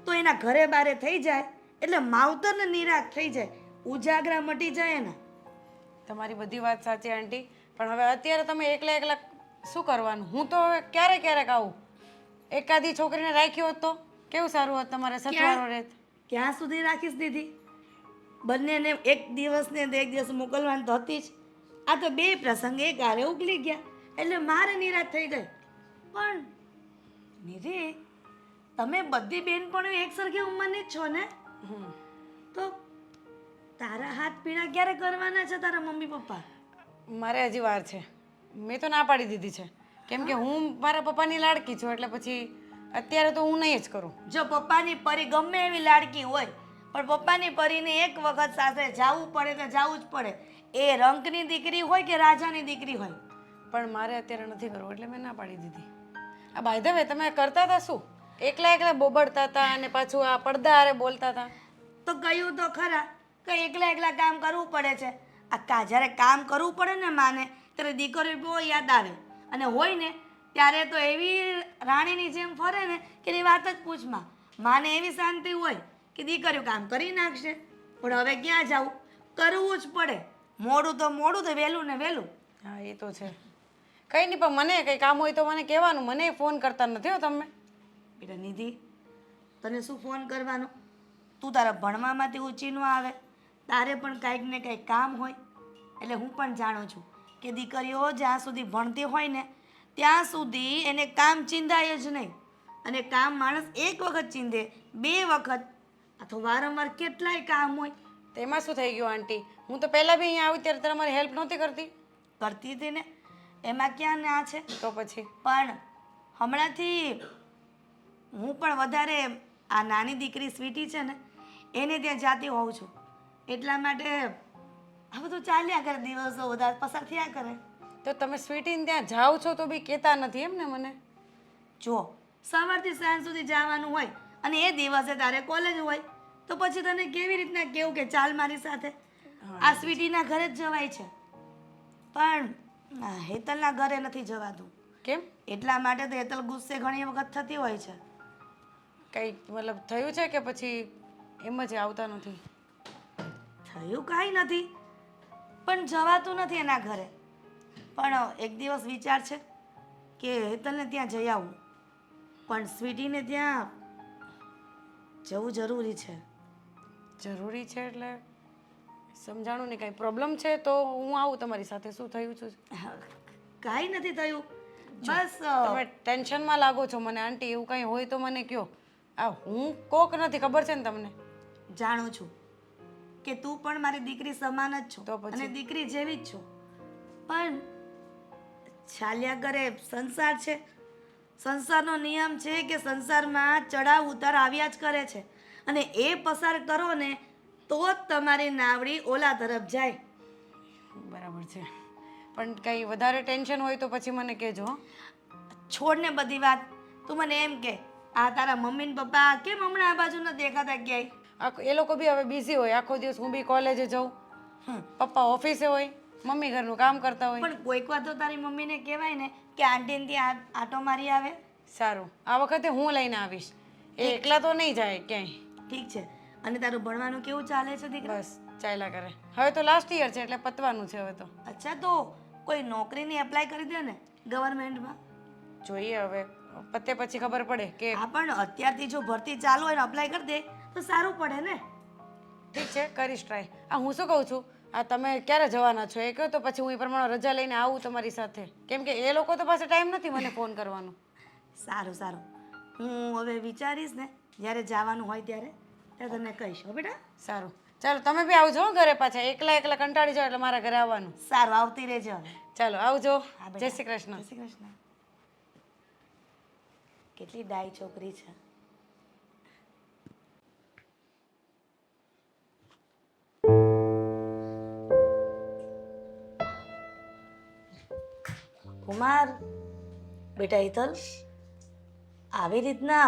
તો એના ઘરે બારે થઈ જાય એટલે માવતરને નિરાશ થઈ જાય, ઉજાગરા મટી જાય એના. તમારી બધી વાત સાચી આંટી. પણ હવે અત્યારે તમે એકલા એકલા શું કરવાનું? હું તો હવે ક્યારેક ક્યારેક આવું. એકાદી છોકરીને રાખ્યો હોત તો કેવું સારું હોત, તમારે સચવારો રહેત. ક્યાં સુધી રાખીશ દીદી? બંનેને એક દિવસ ને એક દિવસ મોકલવાની તો હતી જ. આ તો બે પ્રસંગ એક હારે ઉકલી ગયા એટલે મારે નિરાશ થઈ ગઈ. પણ નિધિ, તમે બધી બેનપણીઓ એક સરખી ઉંમરની જ છો ને? તો તારા હાથ પીણા ક્યારે કરવાના છે તારા મમ્મી પપ્પા? મારે હજી વાર છે. મેં તો ના પાડી દીધી છે. કેમ કે હું મારા પપ્પાની લાડકી છું એટલે પછી અત્યારે તો હું નહીં જ કરું. જો પપ્પાની પરી ગમે એવી લાડકી હોય પણ પપ્પાની પરીને એક વખત સાથે જવું પડે તો જવું જ પડે. એ રંકની દીકરી હોય કે રાજાની દીકરી હોય. પણ મારે અત્યારે નથી કરવું એટલે મેં ના પાડી દીધી. આ બાય ધ વે તમે કરતા હતા શું? એકલા એકલા બોબડતા હતા અને પાછું આ પડદા હારે બોલતા હતા. તો કહ્યું તો ખરા કે એકલા એકલા કામ કરવું પડે છે. જ્યારે કામ કરવું પડે ને માને ત્યારે દીકરીઓ બહુ યાદ આવે. અને હોય ને ત્યારે તો એવી રાણીની જેમ ફરે ને કે એની વાત જ પૂછમાં. માને એવી શાંતિ હોય કે દીકરીઓ કામ કરી નાખશે. પણ હવે ક્યાં જવું? કરવું જ પડે. મોડું તો મોડું તો વહેલું ને વહેલું. હા એ તો છે. કંઈ નહીં, પણ મને કંઈ કામ હોય તો મને કહેવાનું. મને ફોન કરતા નથી હો તમે. બેટા નિધિ, તને શું ફોન કરવાનો? તું તારા ભણવામાંથી ઊંચી ન આવે, તારે પણ કાંઈક ને કાંઈક કામ હોય. એટલે હું પણ જાણું છું કે દીકરીઓ જ્યાં સુધી ભણતી હોય ને ત્યાં સુધી એને કામ ચીંધાય જ નહીં. અને કામ માણસ એક વખત ચીંધે, 2 વખત અથવા વારંવાર કેટલાય કામ હોય. તેમાં શું થઈ ગયું આંટી? હું તો પહેલાં બી અહીંયા આવી ત્યારે તમારી હેલ્પ નહોતી કરતી. કરતી હતી ને, એમાં ક્યાં ના છે? તો પછી પણ હમણાંથી હું પણ વધારે આ નાની દીકરી સ્વીટી છે ને એને ત્યાં જાતી હોઉં છું. એટલા માટે આ બધું ચાલ્યા કરે, દિવસો બધા પસાર થયા કરે. તો તમે સ્વીટીને ત્યાં જાઓ છો તો બી કહેતા નથી એમ ને મને? જુઓ, સવારથી સાંજ સુધી જવાનું હોય અને એ દિવસે તારે કોલેજ હોય, તો પછી તને કેવી રીતના કેવું કે ચાલ મારી સાથે? આ સ્વીટીના ઘરે જ જવાય છે, પણ આ હેતલના ઘરે નથી જવાતું. કેમ? એટલા માટે તો હેતલ ગુસ્સે ઘણી વખત થતી હોય છે. કંઈ મતલબ થયું છે કે પછી એમ જ આવતા નથી? થયું કાંઈ નથી, પણ જવાતું નથી એના ઘરે. પણ એક દિવસ વિચાર છે કે હેતલને ત્યાં જઈ આવું, પણ સ્વીટીને ત્યાં જવું જરૂરી છે. જરૂરી છે એટલે સમજાણું ને કાંઈ પ્રોબ્લેમ છે તો હું આવું તમારી સાથે. શું થયું છે? કાંઈ નથી થયું, બસ તમે ટેન્શનમાં લાગો છો મને આંટી. એવું કંઈ હોય તો મને કહો. આ હું કોક નથી, ખબર છે ને તમને? જાણું છું કે તું પણ મારી દીકરી સમાન જ છો તો પછી? અને દીકરી જેવી જ છો, પણ ચાલ્યા કરે સંસાર છે. સંસારનો નિયમ છે કે સંસારમાં ચડાવ ઉતાર આવ્યા જ કરે છે, અને એ પસાર કરો ને તો જ તમારી નાવડી ઓલા તરફ જાય. બરાબર છે, પણ કંઈ વધારે ટેન્શન હોય તો પછી મને કહેજો હો. છોડને બધી વાત, તું મને એમ કે આ તારા મમ્મી ને પપ્પા કેમ હમણાં આ બાજુ નથી દેખાતા ક્યાંય? એ લોકો બી હવે બિઝી હોય. આખો દિવસ હું બી કોલેજે જાઉં, પપ્પા ઓફિસે હોય, મમ્મી ઘરનું કામ કરતા હોય. પણ કોઈક વાર તો તારી મમ્મીને કહેવાય ને કે આંટીને ત્યાં આટો મારી આવે. સારું, આ વખતે હું લઈને આવીશ. એ એકલા તો નહીં જાય ક્યાંય. ઠીક છે. અને તારું ભણવાનું કેવું ચાલે છે દીકરા? બસ ચાલ્યા કરે. હવે તો લાસ્ટ યર છે એટલે પતવાનું છે હવે તો. અચ્છા, તો કોઈ નોકરીની એપ્લાય કરી દે ને ગવર્મેન્ટમાં. જોઈએ હવે પતે પછી ખબર પડે કે. હા, પણ અત્યારથી જો ભરતી ચાલુ હોય ને અપ્લાય કરી દે તો સારું પડે ને. ઠીક છે, કરીશ ટ્રાય. આ હું શું કહું છું, આ તમે ક્યારે જવાના છો એ કહો તો પછી હું એ પ્રમાણે રજા લઈને આવું તમારી સાથે. કેમ કે એ લોકો તો પાસે ટાઈમ નથી મને ફોન કરવાનો. સારું સારું, હું હવે વિચારીશ ને જ્યારે જવાનું હોય ત્યારે તને કહીશ હો બેટા. સારું, ચાલો તમે બી આવજો હો ઘરે પાછા. એકલા એકલા કંટાળી જાઓ એટલે મારા ઘરે આવવાનું. સારું, આવતી રહેજો હવે. ચાલો આવજો. હા બેટા. જય શ્રી કૃષ્ણ. જય શ્રી કૃષ્ણ. કેટલી ડાઈ છોકરી છે. કુમાર, બેટા હેતલ, આવી રીતના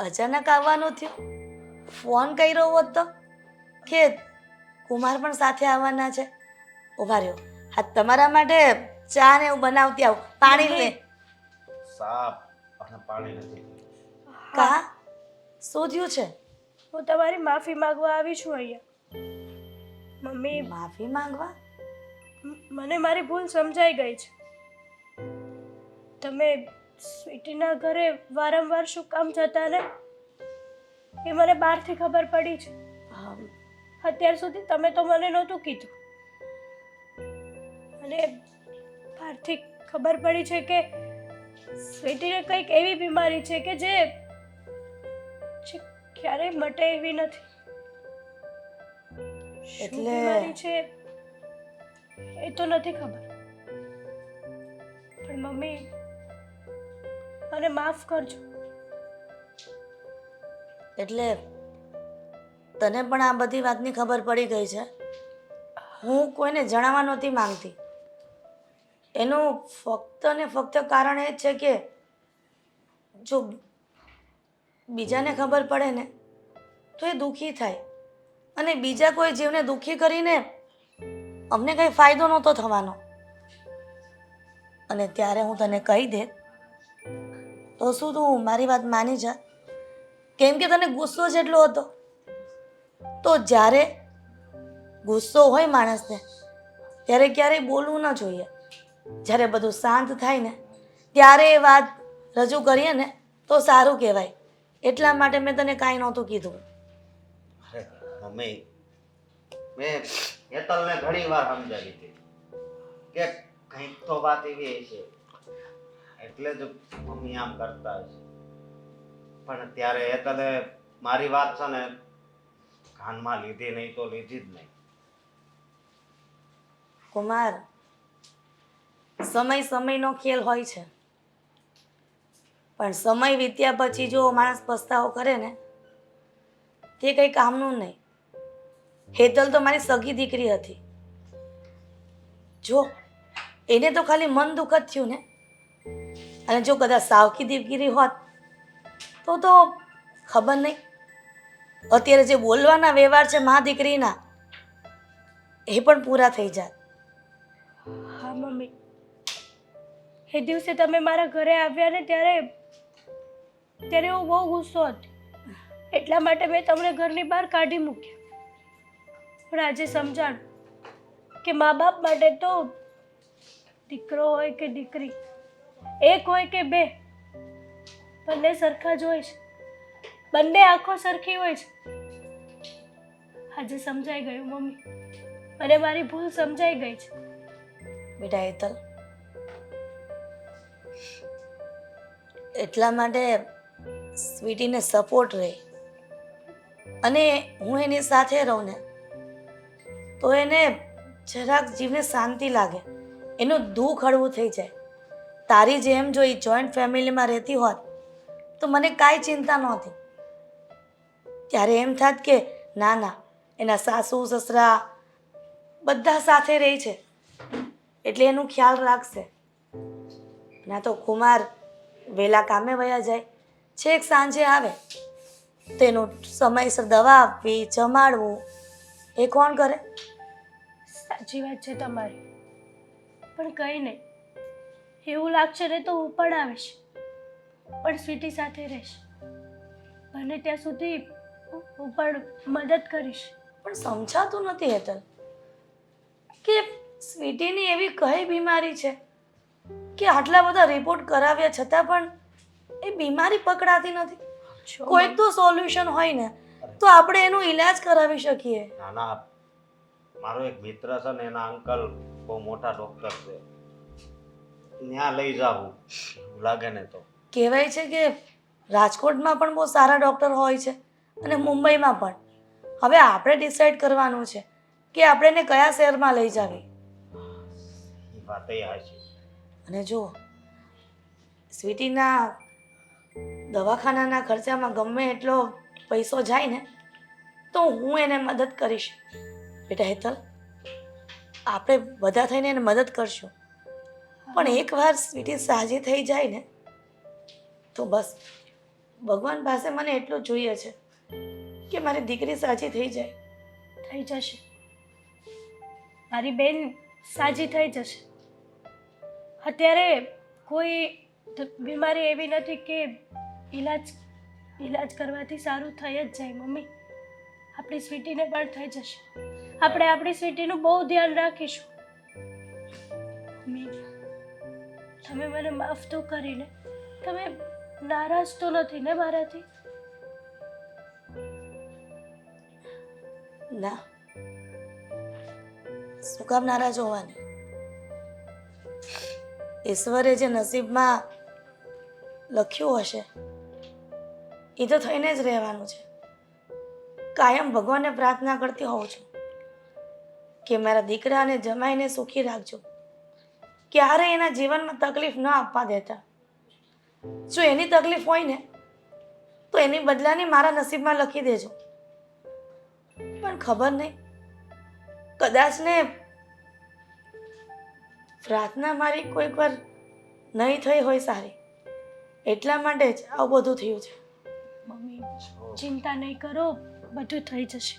અચાનક આવવાનું થયું? ફોન કર્યો હોત તો કે કુમાર પણ સાથે આવવાના છે. ઉભા રહ્યો, હા તમારા માટે ચા ને એવું બનાવતી આવું. પાણી લે. સાપ અને પાણી નથી. કા શું થયું છે? હું તમારી માફી માંગવા આવી છું અહીંયા. મમ્મી, માફી માંગવા? મને મારી ભૂલ સમજાઈ ગઈ છે. તમે સ્વીટીના ઘરે વારંવાર શું કામ જતા ને એ મને બહારથી ખબર પડી છે. અત્યાર સુધી તમે તો મને નહોતું કીધું, અને બહારથી ખબર પડી છે કે સ્વીટીને કંઈક એવી બીમારી છે કે જે ક્યારેય મટે એવી નથી. શું એટલે- બીમારી છે એ તો નથી ખબર, પણ મમ્મી મને માફ કરજો. એટલે તને પણ આ બધી વાતની ખબર પડી ગઈ છે? હું કોઈને જણાવવા નહોતી માંગતી. એનું ફક્ત ને ફક્ત કારણ એ જ છે કે જો બીજાને ખબર પડે ને તો એ દુઃખી થાય, અને બીજા કોઈ જીવને દુઃખી કરીને અમને કંઈ ફાયદો નહોતો થવાનો. અને ત્યારે હું તને કહી દે તો શું તું મારી વાત માની જા? કેમ કે તને ગુસ્સો જ એટલો હતો. તો જ્યારે ગુસ્સો હોય માણસને ત્યારે ક્યારેય બોલવું ન જોઈએ. જ્યારે બધું શાંત થાય ને ત્યારે એ વાત રજૂ કરીએ ને તો સારું કહેવાય. એટલા માટે મેં તને કાંઈ નહોતું કીધું. અરે મમ્મી, મેં હેતલને ઘણી વાર સમજાવી હતી કે કંઈક તો વાત એવી છે એટલે જ મમ્મી આમ કરતા હશે. પણ ત્યારે હેતલે મારી વાત છે ને કાનમાં લીધી નહીં તો લીધી જ નહીં. કુમાર, સમય સમયનો ખેલ હોય છે, પણ સમય વીત્યા પછી જો માણસ પસ્તાવો કરે ને તે કંઈ કામનું નહીં. હેતલ તો મારી સગી દીકરી હતી. જો એને તો ખાલી મન દુઃખ જ થયું ને. અને જો કદાચ સાવકી દીકરી હોત તો ખબર નહીં, અત્યારે જે બોલવાના વ્યવહાર છે મા દીકરીના એ પણ પૂરા થઈ જાય. હા મમ્મી, એ દિવસે તમે મારા ઘરે આવ્યા ને ત્યારે હું બહુ ગુસ્સો હતી, એટલા માટે મેં તમને ઘરની બહાર કાઢી મૂક્યા. પણ આજે સમજાણું કે મા બાપ માટે તો દીકરો હોય કે દીકરી, એક હોય કે બે, બંને સરખા જ હોય છે, બંને આંખો સરખી હોય છે. આજે સમજાઈ ગયું મમ્મી, મને મારી ભૂલ સમજાઈ ગઈ છે. બેટા હેતલ, એટલા માટે સ્વીટીને સપોર્ટ રહે, અને હું એની સાથે રહું ને તો એને જરાક જીવને શાંતિ લાગે, એનું દુઃખ હળવું થઈ જાય. તારી જેમ જો એ જોઈન્ટ ફેમિલીમાં રહેતી હોત તો મને કાંઈ ચિંતા નહોતી. ત્યારે એમ થાત કે ના ના, એના સાસુ સસરા બધા સાથે રહે છે એટલે એનું ખ્યાલ રાખશે. ના તો કુમાર વહેલા કામે વયા જાય, છેક સાંજે આવે તો એનું સમયસર દવા આપવી, જમાડવું એ કોણ કરે? સાચી વાત છે તમારી, પણ કંઈ નહીં, એવું લાગશે ને તો હું પણ આવીશ, પણ સ્વીટી સાથે રહીશ, બને ત્યાં સુધી હું પણ મદદ કરીશ. પણ સમજાતું નથી હેતલ કે સ્વીટીની એવી કઈ બીમારી છે કે આટલા બધા રિપોર્ટ કરાવ્યા છતાં પણ એ બીમારી પકડાતી નથી. કોઈક તો સોલ્યુશન હોય ને તો આપણે એનો ઈલાજ કરાવી શકીએ. નાના મારો એક મિત્ર છે ને એના અંકલ બહુ મોટા ડોક્ટર છે, ત્યાં લઈ જાઉં એવું લાગે ને તો. કહેવાય છે કે રાજકોટમાં પણ બહુ સારા ડૉક્ટર હોય છે અને મુંબઈમાં પણ. હવે આપણે ડિસાઈડ કરવાનું છે કે આપણે એને કયા શહેરમાં લઈ જાવી. એ વાત એ હાચી. અને જો સ્વીટીના દવાખાનાના ખર્ચામાં ગમે એટલો પૈસો જાય ને તો હું એને મદદ કરીશ. બેટા હેતલ, આપણે બધા થઈને એને મદદ કરશું, પણ એકવાર સ્વીટી સાજી થઈ જાય ને તો બસ ભગવાન પાસે મને એટલું જોઈએ છે કે મારી દીકરી સાજી થઈ જાય. થઈ જશે, મારી બેન સાજી થઈ જશે. અત્યારે કોઈ બીમારી એવી નથી કે ઈલાજ કરવાથી સારું થઈ જ જાય મમ્મી. આપણી સ્વીટીને પણ થઈ જશે. આપણે આપણી સ્વીટીનું બહુ ધ્યાન રાખીશું. મમ્મી, તમે મને માફ તો કરીને, તમે નારાજ તો નથી ને મારાથી? ના, શું કામ નારાજ હોવાની? ઈશ્વરે જે નસીબમાં લખ્યું હશે એ તો થઈને જ રહેવાનું છે. કાયમ ભગવાનને પ્રાર્થના કરતી હોઉં છું કે મારા દીકરા અને જમાઈને સુખી રાખજો, ક્યારે એના જીવનમાં તકલીફ ન આપવા દેતા. જો એની તકલીફ હોય ને તો એની બદલાની મારા નસીબમાં લખી દેજો. પણ ખબર નહીં, કદાચ ને પ્રાર્થના મારી કોઈક વાર નહીં થઈ હોય સારી, એટલા માટે જ આવું બધું થયું છે. મમ્મી, ચિંતા નહીં કરો, બધું થઈ જશે.